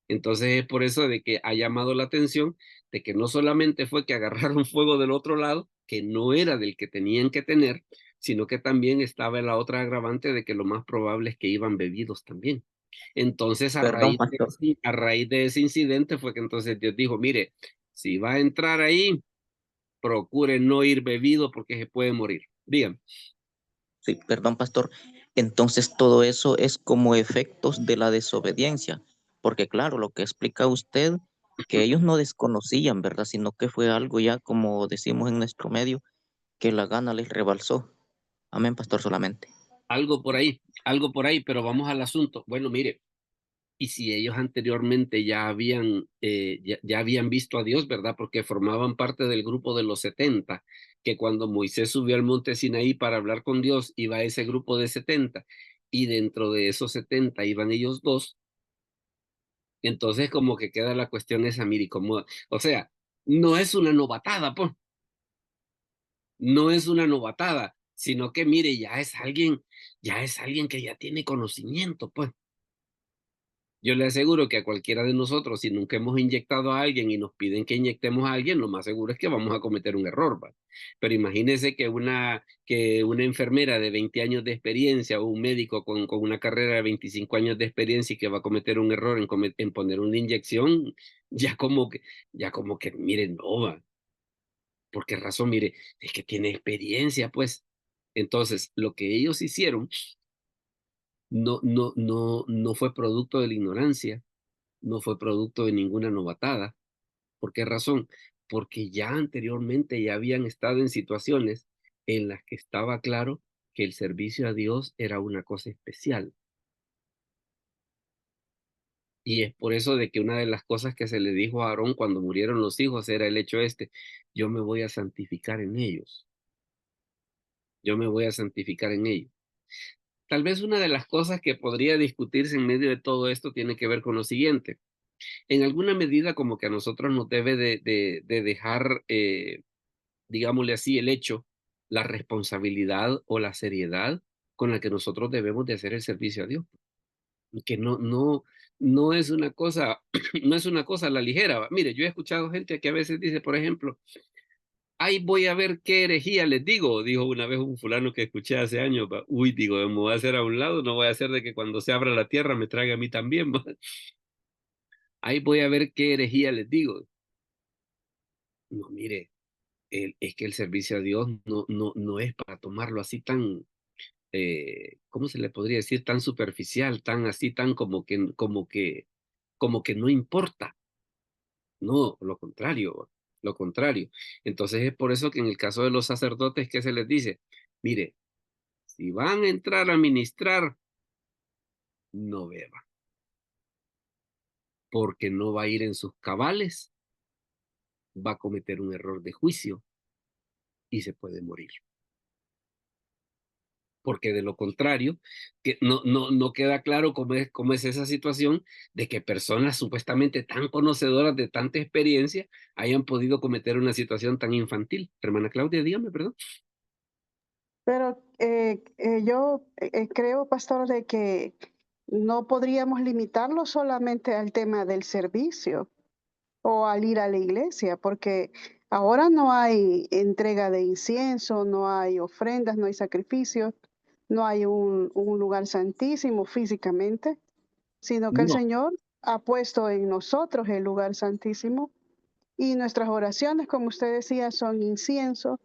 Entonces es por eso de que ha llamado la atención de que no solamente fue que agarraron fuego del otro lado, que no era del que tenían que tener, sino que también estaba la otra agravante de que lo más probable es que iban bebidos también. Entonces Perdón, pastor. a raíz de ese incidente fue que entonces Dios dijo, mire, si va a entrar ahí, procure no ir bebido porque se puede morir. Dígame. Sí, perdón, pastor. Entonces todo eso es como efectos de la desobediencia, porque claro, lo que explica usted, que ellos no desconocían, ¿verdad? Sino que fue algo ya, como decimos en nuestro medio, que la gana les rebalsó. Amén, pastor, solamente. Algo por ahí, pero vamos al asunto. Bueno, mire, y si ellos anteriormente ya habían visto a Dios, ¿verdad? Porque formaban parte del grupo de los 70, que cuando Moisés subió al monte Sinaí para hablar con Dios, iba ese grupo de 70, y dentro de esos 70 iban ellos dos, entonces como que queda la cuestión esa, mire, como, o sea, no es una novatada, pues, no es una novatada, sino que mire, ya es alguien que ya tiene conocimiento, pues. Yo le aseguro que a cualquiera de nosotros, si nunca hemos inyectado a alguien y nos piden que inyectemos a alguien, lo más seguro es que vamos a cometer un error, ¿va? Pero imagínese que una enfermera de 20 años de experiencia o un médico con una carrera de 25 años de experiencia y que va a cometer un error en poner una inyección, ya como que, miren, no, ¿va? ¿Por qué razón? Mire, es que tiene experiencia, pues. Entonces, lo que ellos hicieron no fue producto de la ignorancia, no fue producto de ninguna novatada. ¿Por qué razón? Porque ya anteriormente ya habían estado en situaciones en las que estaba claro que el servicio a Dios era una cosa especial. Y es por eso de que una de las cosas que se le dijo a Aarón cuando murieron los hijos era el hecho yo me voy a santificar en ellos, yo me voy a santificar en ellos. Tal vez una de las cosas que podría discutirse en medio de todo esto tiene que ver con lo siguiente. En alguna medida como que a nosotros nos debe de dejar, digámosle así, el hecho, la responsabilidad o la seriedad con la que nosotros debemos de hacer el servicio a Dios. Y que no es una cosa, no es una cosa a la ligera. ¿Va? Mire, yo he escuchado gente que a veces dice, por ejemplo, ay, voy a ver qué herejía les digo, dijo una vez un fulano que escuché hace años. ¿Va? Uy, digo, me voy a hacer a un lado, no voy a hacer de que cuando se abra la tierra me traiga a mí también. ¿Va? Ay, voy a ver qué herejía les digo. No, mire, es que el servicio a Dios no es para tomarlo así tan, ¿cómo se le podría decir? Tan superficial, tan así, tan como que no importa. No, lo contrario, lo contrario. Entonces es por eso que en el caso de los sacerdotes, ¿qué se les dice? Mire, si van a entrar a ministrar, no beban, porque no va a ir en sus cabales, va a cometer un error de juicio y se puede morir. Porque de lo contrario, que no queda claro cómo es esa situación de que personas supuestamente tan conocedoras de tanta experiencia hayan podido cometer una situación tan infantil. Hermana Claudia, dígame, perdón. Pero yo creo, pastor, de que no podríamos limitarlo solamente al tema del servicio o al ir a la iglesia, porque ahora no hay entrega de incienso, no hay ofrendas, no hay sacrificios, no hay un lugar santísimo físicamente, sino que el No, Señor ha puesto en nosotros el lugar santísimo y nuestras oraciones, como usted decía, son incienso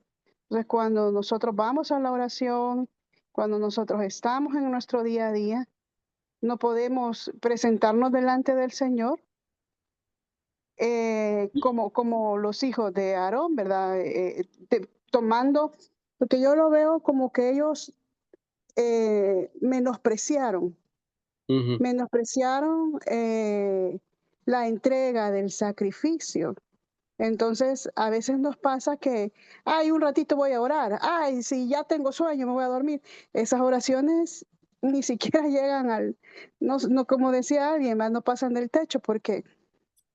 Entonces, cuando nosotros vamos a la oración, cuando nosotros estamos en nuestro día a día, no podemos presentarnos delante del Señor como los hijos de Aarón, ¿verdad? Tomando, porque yo lo veo como que ellos menospreciaron la entrega del sacrificio. Entonces, a veces nos pasa que, ay, un ratito voy a orar, ay, si ya tengo sueño, me voy a dormir. Esas oraciones ni siquiera llegan no como decía alguien, más no pasan del techo, porque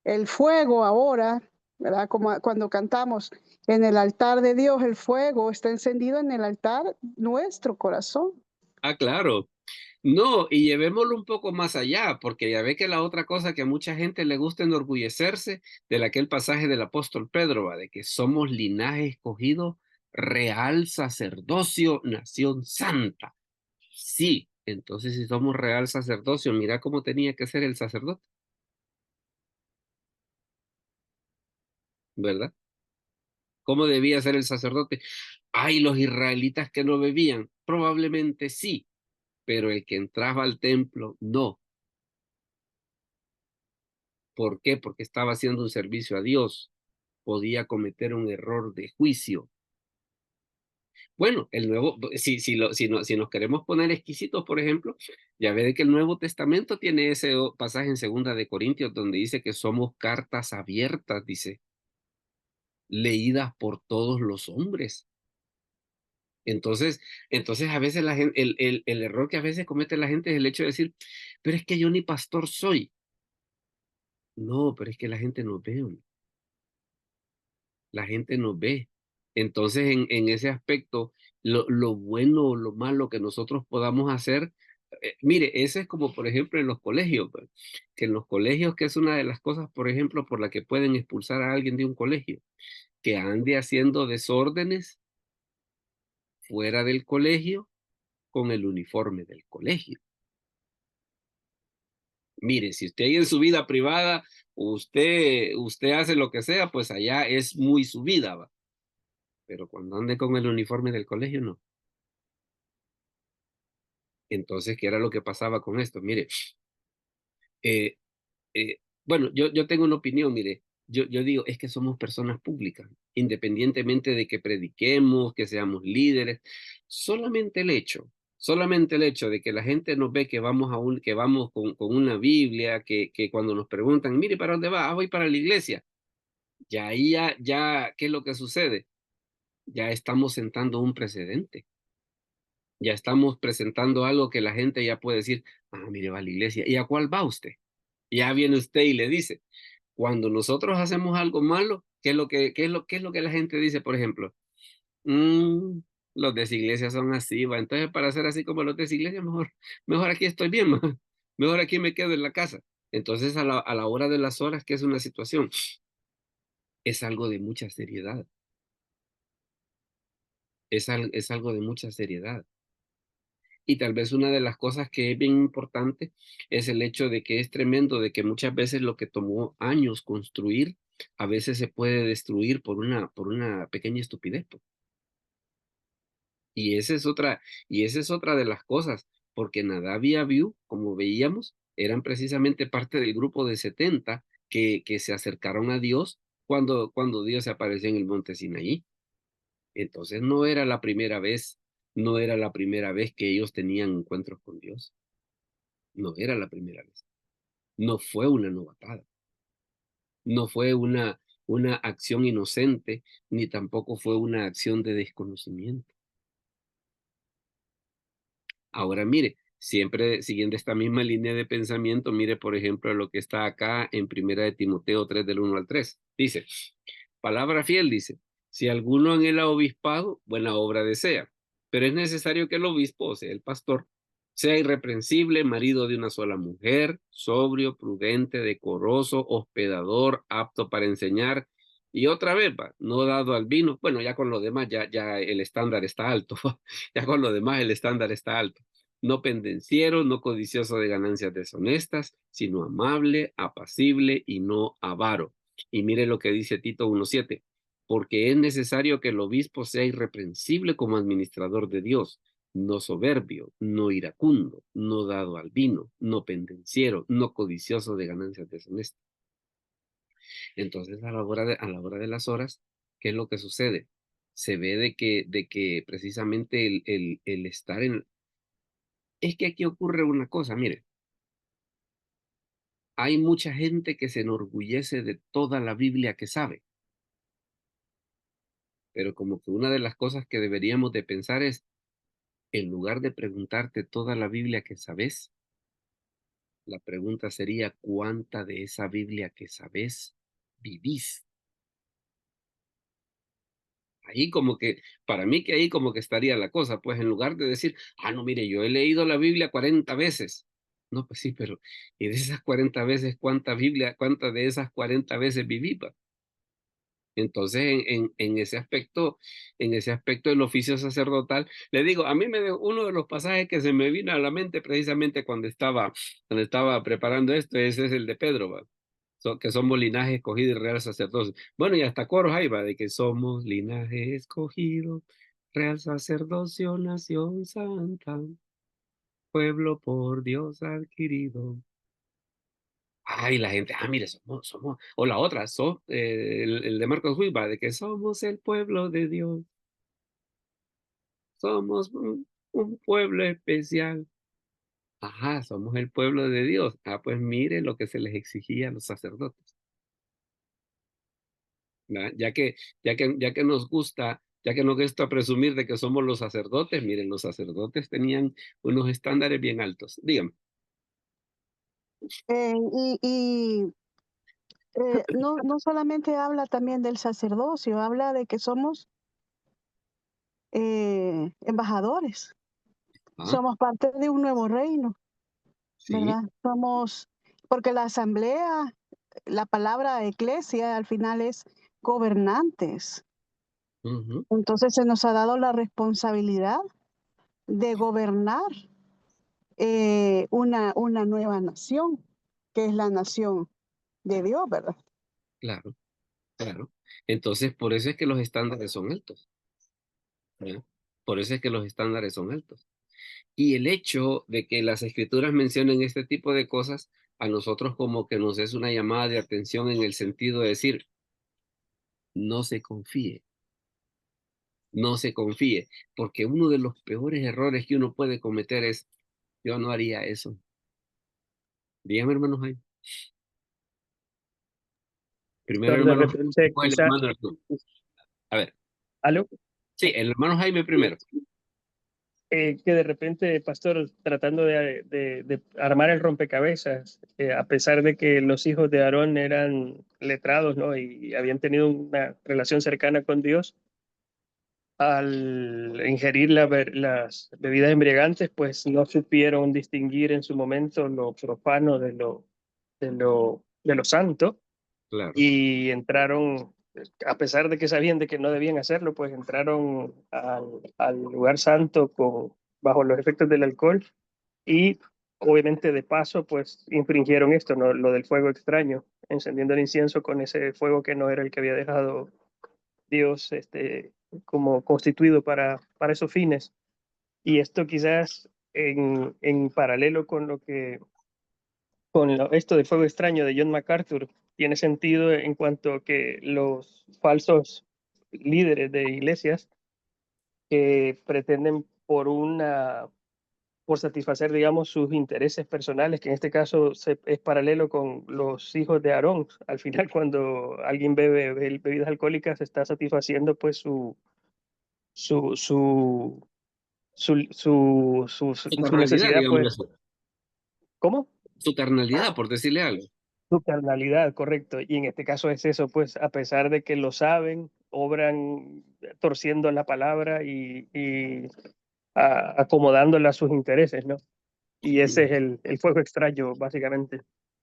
el fuego ahora, ¿verdad? Como cuando cantamos en el altar de Dios, el fuego está encendido en el altar nuestro corazón. Ah, claro. No, y llevémoslo un poco más allá, porque ya ve que la otra cosa que a mucha gente le gusta enorgullecerse de aquel pasaje del apóstol Pedro, ¿va? De que somos linaje escogido, real sacerdocio, nación santa. Sí, entonces si somos real sacerdocio, mira cómo tenía que ser el sacerdote, ¿verdad? ¿Cómo debía ser el sacerdote? Ay, los israelitas que no bebían, probablemente sí, pero el que entraba al templo, no. ¿Por qué? Porque estaba haciendo un servicio a Dios. Podía cometer un error de juicio. Bueno, el nuevo, si nos queremos poner exquisitos, por ejemplo, ya ve de que el Nuevo Testamento tiene ese pasaje en 2 Corintios donde dice que somos cartas abiertas, dice, leídas por todos los hombres. Entonces, a veces la gente, el error que a veces comete la gente es el hecho de decir, pero es que yo ni pastor soy. No, pero es que la gente nos ve, hombre. La gente nos ve. Entonces, en ese aspecto, lo bueno o lo malo que nosotros podamos hacer, mire, ese es como, por ejemplo, en los colegios, pues, que en los colegios, que es una de las cosas, por ejemplo, por la que pueden expulsar a alguien de un colegio, que ande haciendo desórdenes fuera del colegio con el uniforme del colegio. Mire, si usted ahí en su vida privada, usted hace lo que sea, pues allá es muy su vida, ¿va? Pero cuando ande con el uniforme del colegio, no. Entonces, ¿qué era lo que pasaba con esto? Mire, eh, bueno, yo tengo una opinión, mire, yo digo, es que somos personas públicas, independientemente de que prediquemos, que seamos líderes, solamente el hecho de que la gente nos ve que vamos que vamos con una Biblia, que cuando nos preguntan, mire, ¿para dónde va? Ah, voy para la iglesia. Ya ahí ¿qué es lo que sucede? Ya estamos sentando un precedente. Ya estamos presentando algo que la gente ya puede decir, ah, mire, va a la iglesia. ¿Y a cuál va usted? Ya viene usted y le dice, cuando nosotros hacemos algo malo, qué es lo que la gente dice, por ejemplo? "Mm, los de esa iglesia son así, va. Entonces, para ser así como los de esa iglesia, mejor aquí estoy bien, ma. Mejor aquí me quedo en la casa". Entonces, a la hora de las horas, ¿qué es una situación? Es algo de mucha seriedad. Es algo de mucha seriedad. Y tal vez una de las cosas que es bien importante es el hecho de que es tremendo, de que muchas veces lo que tomó años construir, a veces se puede destruir por una pequeña estupidez, pues. Y esa es otra de las cosas, porque Nadab y Abiú, como veíamos, eran precisamente parte del grupo de 70 que se acercaron a Dios cuando Dios se apareció en el monte Sinaí. Entonces no era la primera vez que ellos tenían encuentros con Dios. No era la primera vez. No fue una novatada. No fue una acción inocente, ni tampoco fue una acción de desconocimiento. Ahora mire, siempre siguiendo esta misma línea de pensamiento, mire por ejemplo lo que está acá en 1 Timoteo 3 del 1 al 3. Dice, palabra fiel, dice, si alguno anhela obispado, buena obra desea, pero es necesario que el obispo, o sea, el pastor, sea irreprensible, marido de una sola mujer, sobrio, prudente, decoroso, hospedador, apto para enseñar, y otra vez, va, no dado al vino. Bueno, ya con lo demás, ya el estándar está alto. Ya con lo demás el estándar está alto. No pendenciero, no codicioso de ganancias deshonestas, sino amable, apacible y no avaro. Y mire lo que dice Tito 1:7. porque es necesario que el obispo sea irreprensible como administrador de Dios, no soberbio, no iracundo, no dado al vino, no pendenciero, no codicioso de ganancias deshonestas. Entonces, a la hora de las horas, ¿qué es lo que sucede? Se ve de que precisamente el estar en... Es que aquí ocurre una cosa, mire, hay mucha gente que se enorgullece de toda la Biblia que sabe, pero como que una de las cosas que deberíamos de pensar es, en lugar de preguntarte toda la Biblia que sabes, la pregunta sería, ¿cuánta de esa Biblia que sabes vivís? Ahí como que, para mí que ahí como que estaría la cosa, pues en lugar de decir, no, mire, yo he leído la Biblia 40 veces. No, pues sí, pero y de esas 40 veces, cuántas de esas 40 veces viví? Pa? Entonces, en ese aspecto del oficio sacerdotal, le digo, a mí uno de los pasajes que se me vino a la mente precisamente cuando estaba preparando esto, ese es el de Pedro, ¿va? Que somos linaje escogido y real sacerdocio. Bueno, y hasta coros ahí va, de que somos linaje escogido, real sacerdocio, nación santa, pueblo por Dios adquirido. Ay, la gente, mire, o la otra, el de Marcos Witt va, de que somos el pueblo de Dios, somos un pueblo especial. Ajá, somos el pueblo de Dios. Pues mire lo que se les exigía a los sacerdotes. ¿Verdad? Ya que nos gusta presumir de que somos los sacerdotes, miren, los sacerdotes tenían unos estándares bien altos. Dígame. No solamente habla también del sacerdocio, habla de que somos embajadores, Ah, somos parte de un nuevo reino, sí. ¿verdad? Porque la asamblea, la palabra eclesia al final es gobernantes. Ujú, Entonces se nos ha dado la responsabilidad de gobernar una nueva nación, que es la nación de Dios, ¿verdad? claro, claro. Entonces, por eso es que los estándares son altos. ¿Verdad? Por eso es que los estándares son altos. Y el hecho de que las escrituras mencionen este tipo de cosas, a nosotros como que nos es una llamada de atención en el sentido de decir, no se confíe, no se confíe, porque uno de los peores errores que uno puede cometer es, yo no haría eso. Dígame, hermano Jaime. Primero, Pastor, de hermano Jaime, repente después el quizás, hermano Hernán. A ver, algo, sí, el hermano Jaime primero. que de repente, pastor, tratando de armar el rompecabezas, a pesar de que los hijos de Aarón eran letrados, ¿no? Y habían tenido una relación cercana con Dios, al ingerir las bebidas embriagantes, pues no supieron distinguir en su momento lo profano de lo santo Claro, y entraron, a pesar de que sabían de que no debían hacerlo, pues entraron al lugar santo bajo los efectos del alcohol y obviamente de paso, pues infringieron esto, ¿no? Lo del fuego extraño, encendiendo el incienso con ese fuego que no era el que había dejado Dios como constituido para esos fines. Y esto quizás en paralelo con esto de fuego extraño de John MacArthur tiene sentido en cuanto a que los falsos líderes de iglesias que pretenden por satisfacer, digamos, sus intereses personales, que en este caso es paralelo con los hijos de Aarón. Al final, cuando alguien bebe bebidas alcohólicas, está satisfaciendo pues su, su, su su carnalidad, necesidad, digámoslo pues, así. ¿cómo? Su carnalidad, por decirle algo. Su carnalidad, correcto. Y en este caso es eso, pues, a pesar de que lo saben, obran torciendo la palabra y acomodándola a sus intereses, ¿no? Y ese es el fuego extraño, básicamente.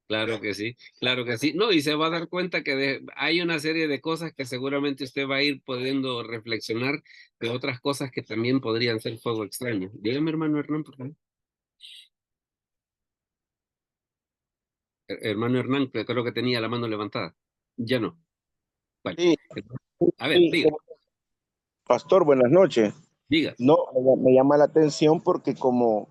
Claro que sí, claro que sí. No, y se va a dar cuenta que hay una serie de cosas que seguramente usted va a ir pudiendo reflexionar de otras cosas que también podrían ser fuego extraño. Dígame, hermano Hernán, por favor. Hermano Hernán, que creo que tenía la mano levantada. Ya no. Vale. Sí, A ver, Sí, diga, pastor, buenas noches. diga. No, me llama la atención porque como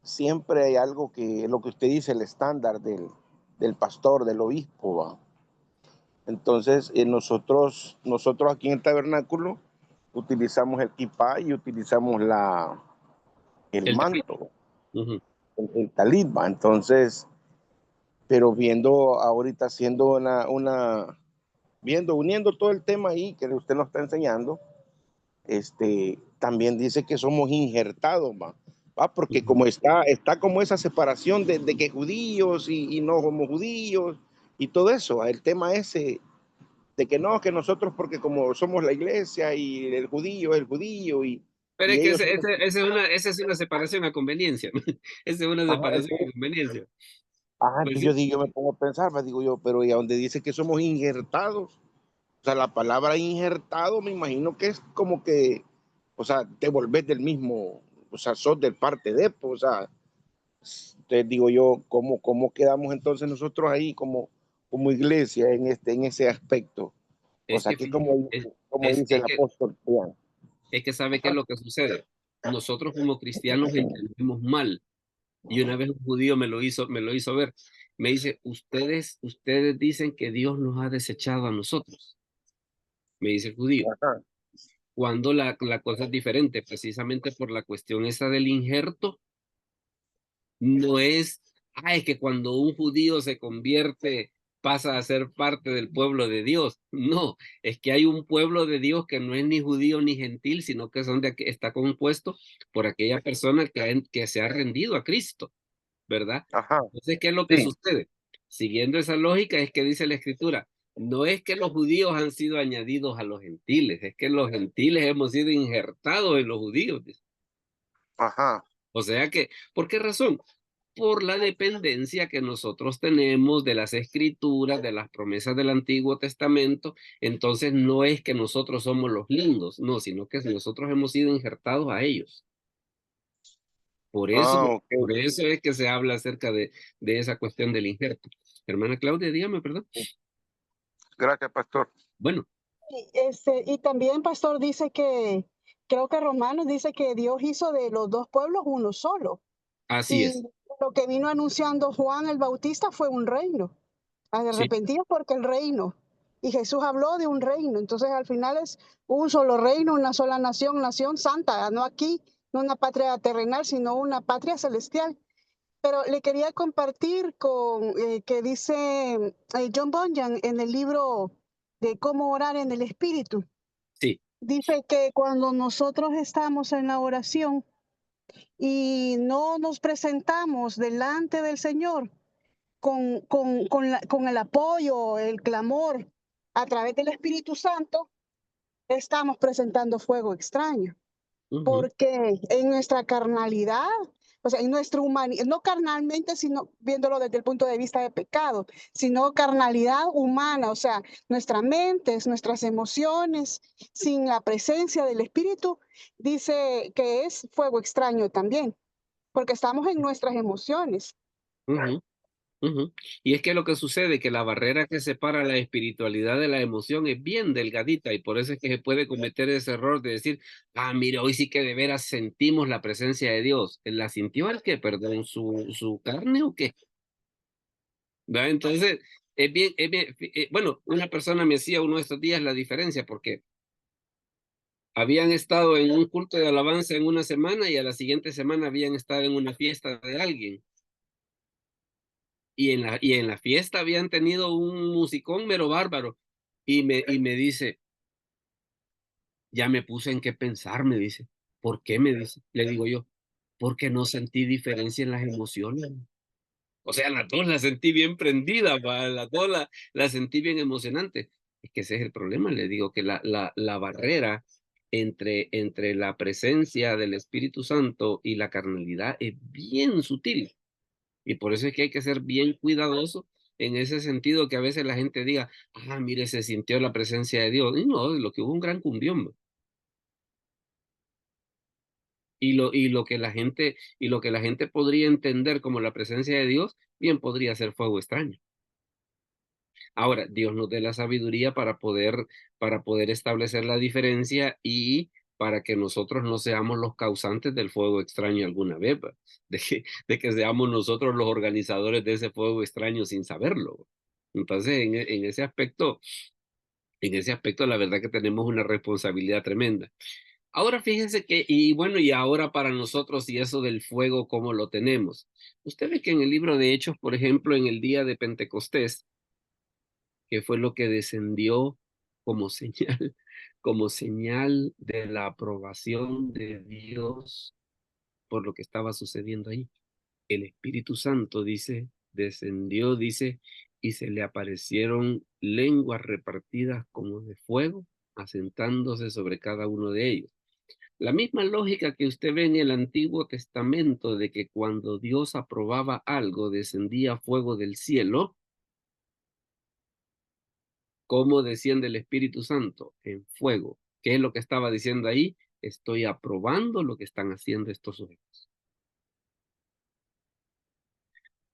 siempre hay algo que, lo que usted dice, el estándar del pastor, del obispo, ¿va? Entonces, nosotros aquí en el tabernáculo utilizamos el kipá y utilizamos el El talit. manto, Ujú. el talit, ¿va? Entonces, pero viendo ahorita haciendo uniendo todo el tema ahí que usted nos está enseñando, también dice que somos injertados, ¿va? Porque como está como esa separación de que judíos y no somos judíos y todo eso, el tema ese de que no, que nosotros porque como somos la iglesia y el judío es el judío Pero y es que ellos son los... esa es una separación a conveniencia. Esa es una Ajá, separación a entonces, conveniencia. Pues entonces sí, yo me pongo a pensar, digo yo, pero y a donde dice que somos injertados, o sea, la palabra injertado me imagino que es como que, o sea, te volvés del mismo, o sea, sos del parte de, pues, o sea, entonces digo yo, ¿cómo quedamos entonces nosotros ahí como iglesia en ese aspecto? O es sea, que, que fíjate, como dice el apóstol Juan. es que sabe qué es Ajá, lo que sucede. Nosotros como cristianos entendemos mal. Y una vez un judío me lo hizo ver. Me dice, ustedes dicen que Dios nos ha desechado a nosotros. Me dice el judío. ajá, Cuando la cosa es diferente, precisamente por la cuestión esa del injerto, no es que cuando un judío se convierte pasa a ser parte del pueblo de Dios. No, es que hay un pueblo de Dios que no es ni judío ni gentil, sino que está compuesto por aquella persona que se ha rendido a Cristo, ¿verdad? ajá, Entonces, ¿qué es lo que sí, sucede? Siguiendo esa lógica es que dice la Escritura, no es que los judíos han sido añadidos a los gentiles, es que los gentiles hemos sido injertados en los judíos. ajá, O sea que, ¿por qué razón? Por la dependencia que nosotros tenemos de las escrituras, de las promesas del Antiguo Testamento. Entonces no es que nosotros somos los lindos, no, sino que nosotros hemos sido injertados a ellos. Por eso, ok. por eso es que se habla acerca de esa cuestión del injerto. Hermana Claudia, dígame, perdón. Gracias, pastor. Bueno, Y también, pastor, dice que, creo que Romanos dice que Dios hizo de los dos pueblos uno solo. así Y es. lo que vino anunciando Juan el Bautista fue un reino. Sí. Arrepentidos porque el reino. Y Jesús habló de un reino. Entonces, al final es un solo reino, una sola nación, nación santa. No aquí, no una patria terrenal, sino una patria celestial. Pero le quería compartir con que dice John Bunyan en el libro de cómo orar en el Espíritu. Sí. Dice que cuando nosotros estamos en la oración y no nos presentamos delante del Señor con el apoyo, el clamor a través del Espíritu Santo, estamos presentando fuego extraño. Ujú. Porque en nuestra carnalidad, o sea, en nuestra humanidad, no carnalmente, sino viéndolo desde el punto de vista de pecado, sino carnalidad humana, o sea, nuestras mentes, nuestras emociones, sin la presencia del Espíritu, dice que es fuego extraño también, porque estamos en nuestras emociones. Ujú. Ujú. Y es que lo que sucede es que la barrera que separa la espiritualidad de la emoción es bien delgadita y por eso es que se puede cometer ese error de decir, mire, hoy sí que de veras sentimos la presencia de Dios. ¿La sintió el qué? Perdón, su carne o qué? ¿Va? Entonces, bueno, una persona me decía uno de estos días la diferencia porque habían estado en un culto de alabanza en una semana y a la siguiente semana habían estado en una fiesta de alguien. Y en la fiesta habían tenido un musicón mero bárbaro. Y me dice, ya me puse en qué pensar, me dice. ¿Por qué? Me dice. Le digo yo, porque no sentí diferencia en las emociones. O sea, las dos las sentí bien prendidas, las dos las sentí bien emocionantes. Es que ese es el problema, le digo que la barrera entre la presencia del Espíritu Santo y la carnalidad es bien sutil. Y por eso es que hay que ser bien cuidadoso en ese sentido que a veces la gente diga, mire, se sintió la presencia de Dios. Y no, lo que hubo un gran cumbión. Y lo que la gente podría entender como la presencia de Dios, bien podría ser fuego extraño. Ahora, Dios nos dé la sabiduría para poder establecer la diferencia y para que nosotros no seamos los causantes del fuego extraño alguna vez, ¿va? De que seamos nosotros los organizadores de ese fuego extraño sin saberlo. Entonces, en ese aspecto, la verdad que tenemos una responsabilidad tremenda. Ahora fíjese que, y bueno, y ahora para nosotros y eso del fuego, ¿cómo lo tenemos? Usted ve que en el libro de Hechos, por ejemplo, en el día de Pentecostés, que fue lo que descendió como señal, como señal de la aprobación de Dios por lo que estaba sucediendo ahí. El Espíritu Santo, dice, descendió, dice, y se le aparecieron lenguas repartidas como de fuego, asentándose sobre cada uno de ellos. La misma lógica que usted ve en el Antiguo Testamento de que cuando Dios aprobaba algo descendía fuego del cielo, ¿cómo desciende el Espíritu Santo? En fuego. ¿Qué es lo que estaba diciendo ahí? Estoy aprobando lo que están haciendo estos sujetos.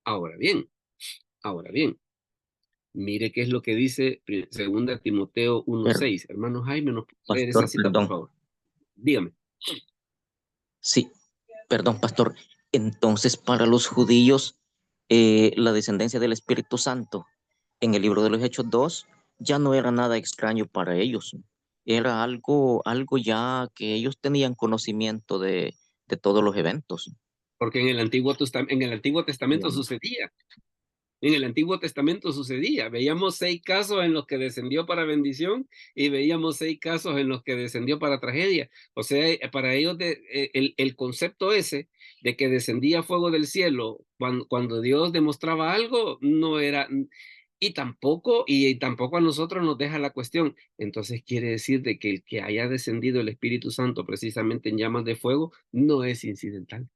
Ahora bien, ahora bien, mire qué es lo que dice 2 Timoteo Pero, 1:6. Hermano Jaime, ¿nos puede leer esa pastor, cita, por perdón. favor? Dígame. Sí, perdón, pastor. Entonces, para los judíos, la descendencia del Espíritu Santo en el libro de los Hechos 2 ya no era nada extraño para ellos. Era algo ya que ellos tenían conocimiento de todos los eventos. Porque en el Antiguo Testamento Bien. sucedía. En el Antiguo Testamento sucedía. Veíamos 6 casos en los que descendió para bendición y veíamos 6 casos en los que descendió para tragedia. O sea, para ellos el concepto ese de que descendía fuego del cielo cuando Dios demostraba algo, no era, y tampoco a nosotros nos deja la cuestión. Entonces quiere decir de que el que haya descendido el Espíritu Santo precisamente en llamas de fuego no es incidental.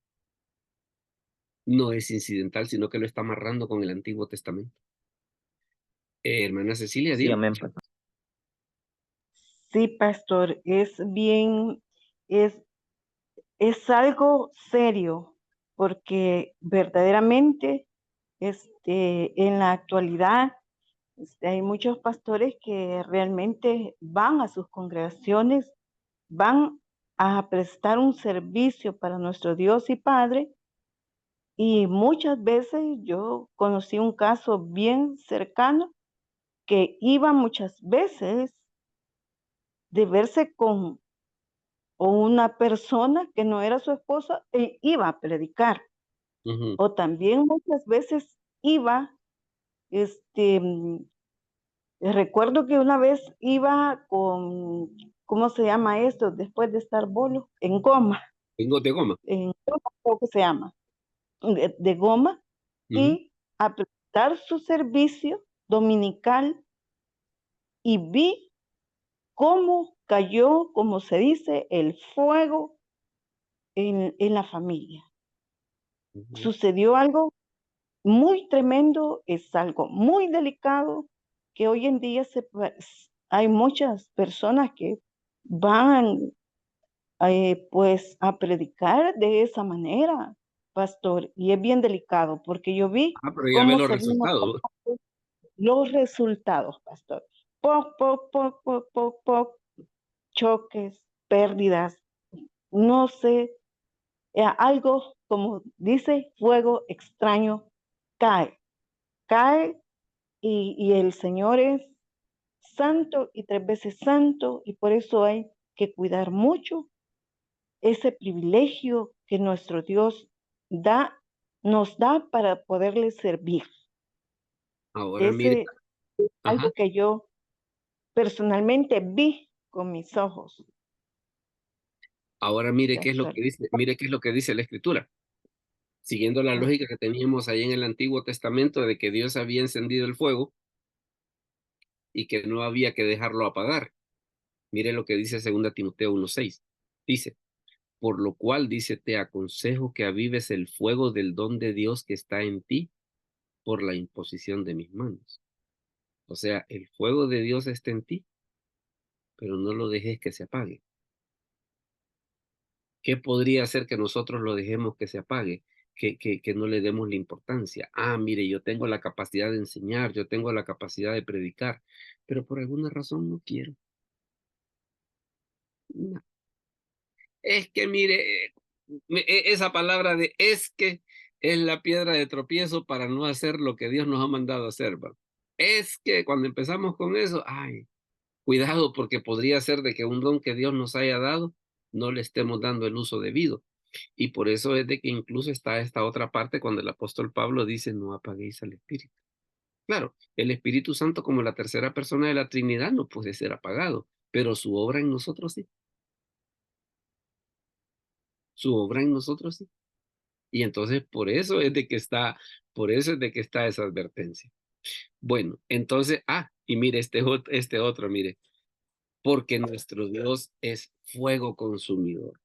No es incidental, sino que lo está amarrando con el Antiguo Testamento. Hermana Cecilia, Sí, dígame. amén, pastor. Sí, pastor, es, es algo serio, porque verdaderamente, en la actualidad, hay muchos pastores que realmente van a sus congregaciones, van a prestar un servicio para nuestro Dios y Padre, y muchas veces yo conocí un caso bien cercano que iba muchas veces de verse con una persona que no era su esposa e iba a predicar. Ujú. O también muchas veces iba, este, mm, recuerdo que una vez iba con, ¿cómo se llama esto? Después de estar bolo, en goma, Tengo de goma. en goma creo que se llama, de goma, Ujú. y a prestar su servicio dominical y vi cómo cayó, como se dice, el fuego en la familia. Ujú. Sucedió algo muy tremendo, es algo muy delicado que hoy en día hay muchas personas que van pues a predicar de esa manera, pastor, y es bien delicado porque yo vi Pero ya ve cómo los se vino resultados. los resultados, pastor. Poc, choques, pérdidas, no sé, algo como dice fuego extraño cae y el Señor es santo y 3 veces santo y por eso hay que cuidar mucho ese privilegio que nuestro Dios nos da para poderle servir. Ahora mire, Ese es ajá. algo que yo personalmente vi con mis ojos, Ahora mire qué es lo pastor. que dice, mire qué es lo que dice la Escritura. Siguiendo la Ah, lógica que teníamos ahí en el Antiguo Testamento de que Dios había encendido el fuego y que no había que dejarlo apagar. Mire lo que dice 2 Timoteo 1:6. Dice, por lo cual dice, te aconsejo que avives el fuego del don de Dios que está en ti por la imposición de mis manos. O sea, el fuego de Dios está en ti, pero no lo dejes que se apague. ¿Qué podría hacer que nosotros lo dejemos que se apague? que no le demos la importancia. Ah, mire, yo tengo la capacidad de enseñar, yo tengo la capacidad de predicar, pero por alguna razón no quiero. No. Es que mire, esa palabra de es que es la piedra de tropiezo para no hacer lo que Dios nos ha mandado a hacer, ¿va? Es que cuando empezamos con eso, ay, cuidado porque podría ser de que un don que Dios nos haya dado no le estemos dando el uso debido. Y por eso es de que incluso está esta otra parte cuando el apóstol Pablo dice, no apaguéis al Espíritu. Claro, el Espíritu Santo como la tercera persona de la Trinidad no puede ser apagado, pero su obra en nosotros sí. Su obra en nosotros sí. Y entonces por eso es de que está esa advertencia. Bueno, entonces, y mire, este otro, mire, porque nuestro Dios es fuego consumidor.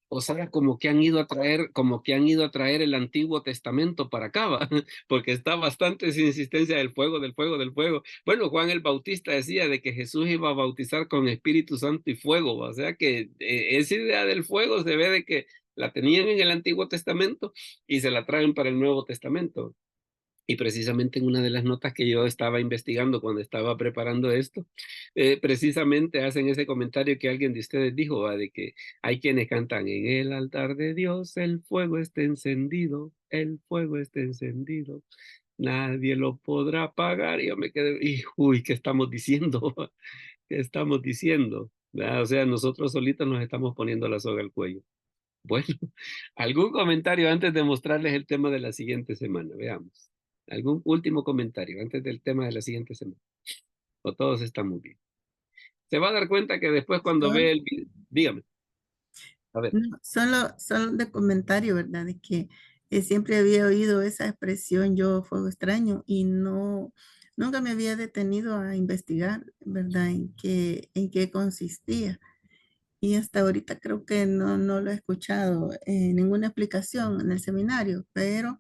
O sea, como que han ido a traer el Antiguo Testamento para acá, ¿va? Porque está bastante esa insistencia del fuego, del fuego, del fuego. Bueno, Juan el Bautista decía de que Jesús iba a bautizar con Espíritu Santo y fuego, ¿va? O sea que esa idea del fuego se ve de que la tenían en el Antiguo Testamento y se la traen para el Nuevo Testamento. Y precisamente en una de las notas que yo estaba investigando cuando estaba preparando esto, precisamente hacen ese comentario que alguien de ustedes dijo, ¿va? De que hay quienes cantan en el altar de Dios, el fuego está encendido, el fuego está encendido, nadie lo podrá apagar. Y yo me quedé, uy, ¿qué estamos diciendo? ¿Qué estamos diciendo? ¿Verdad? O sea, nosotros solitos nos estamos poniendo la soga al cuello. Bueno, algún comentario antes de mostrarles el tema de la siguiente semana. Veamos. ¿Algún último comentario antes del tema de la siguiente semana? O todos están muy bien. Se va a dar cuenta que después cuando ve el video, dígame. A ver. No, solo de comentario, ¿verdad? De que siempre había oído esa expresión yo fuego extraño y nunca me había detenido a investigar, ¿verdad? En qué consistía. Y hasta ahorita creo que no lo he escuchado en ninguna explicación en el seminario, pero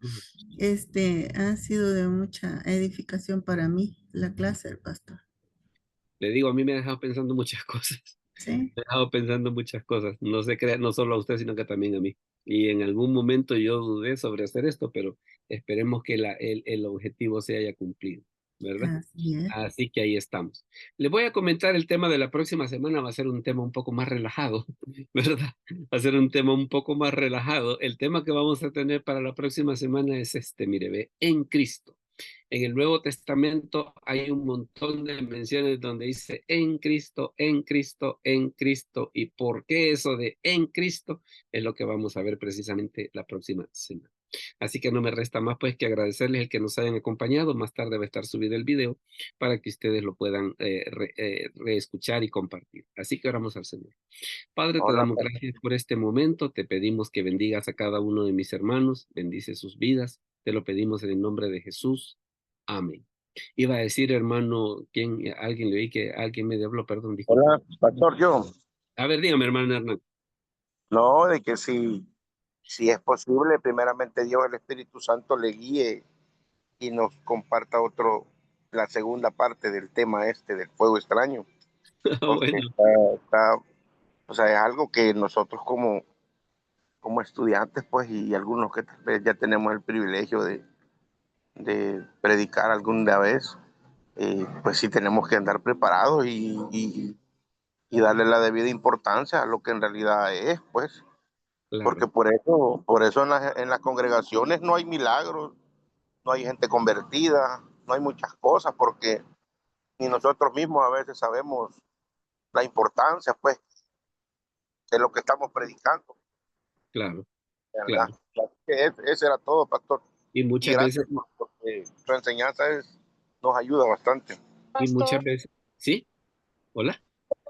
ha sido de mucha edificación para mí la clase del pastor. Le digo, a mí me ha dejado pensando muchas cosas. Sí, Me ha dejado pensando muchas cosas. No se crea, no solo a usted, sino que también a mí. Y en algún momento yo dudé sobre hacer esto, pero esperemos que el objetivo se haya cumplido, ¿verdad? así es. Así que ahí estamos. Les voy a comentar el tema de la próxima semana. Va a ser un tema un poco más relajado, ¿verdad? Va a ser un tema un poco más relajado. El tema que vamos a tener para la próxima semana es este, mire, ve, en Cristo. En el Nuevo Testamento hay un montón de menciones donde dice en Cristo, en Cristo, en Cristo. ¿Y por qué eso de en Cristo? Es lo que vamos a ver precisamente la próxima semana. Así que no me resta más pues que agradecerles el que nos hayan acompañado. Más tarde va a estar subido el video para que ustedes lo puedan reescuchar y compartir. Así que oramos al Señor. Padre, te Hola, damos gracias por este momento. Te pedimos que bendigas a cada uno de mis hermanos. Bendice sus vidas. Te lo pedimos en el nombre de Jesús. Amén. Iba a decir, hermano, alguien le oí que alguien me habló, perdón, disculpe. hola, pastor, yo. A ver, dígame, hermano Hernán. No, de que si es posible, primeramente Dios, el Espíritu Santo le guíe y nos comparta la segunda parte del tema del fuego extraño, porque Bueno, o sea, es algo que nosotros como estudiantes, pues, y algunos que tal vez ya tenemos el privilegio de predicar alguna vez, pues sí tenemos que andar preparados y darle la debida importancia a lo que en realidad es, pues, porque claro, por eso en las congregaciones no hay milagros, no hay gente convertida, no hay muchas cosas, porque ni nosotros mismos a veces sabemos la importancia, pues, de lo que estamos predicando, claro, ¿verdad? claro. Así que ese era todo, pastor. Y Y muchas veces, gracias porque su enseñanza nos ayuda bastante. y muchas Pastor, veces, ¿sí? Hola.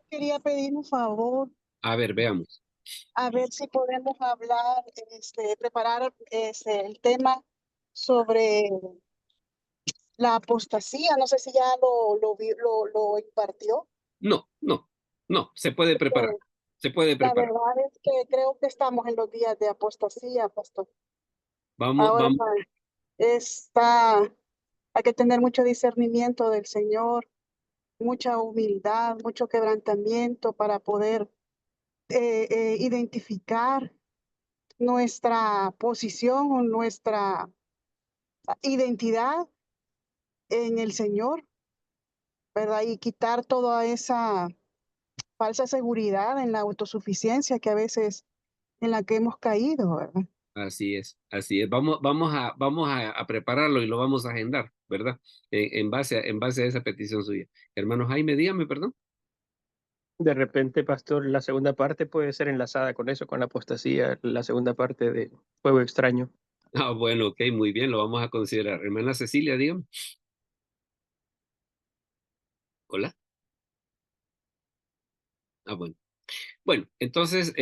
quería pedir un favor, A ver, veamos. a ver si podemos hablar, preparar el tema sobre la apostasía. No sé si ya lo impartió. No, no, no, se puede preparar, Eh, se puede La preparar. verdad es que creo que estamos en los días de apostasía, pastor. Vamos, Ahora vamos, está, hay que tener mucho discernimiento del Señor, mucha humildad, mucho quebrantamiento para poder identificar nuestra posición o nuestra identidad en el Señor, ¿verdad? Y quitar toda esa falsa seguridad en la autosuficiencia que a veces en la que hemos caído, ¿verdad? Así es, así es. Vamos a prepararlo y lo vamos a agendar, ¿verdad? En base a esa petición suya. Hermano Jaime, dígame, perdón. De repente, pastor, la segunda parte puede ser enlazada con eso, con la apostasía, la segunda parte de Fuego Extraño. Ah, bueno, ok, muy bien, lo vamos a considerar. Hermana Cecilia, dígame. Hola. Ah, bueno. Bueno, entonces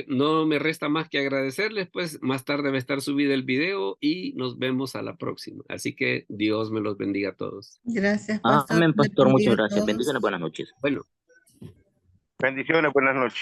no me resta más que agradecerles, pues más tarde va a estar subido el video y nos vemos a la próxima. Así que Dios me los bendiga a todos. Gracias, pastor. Amén, pastor. Muchas Bendiga a gracias. todos. Bendiciones. Buenas noches. Bueno. Bendiciones, buenas noches.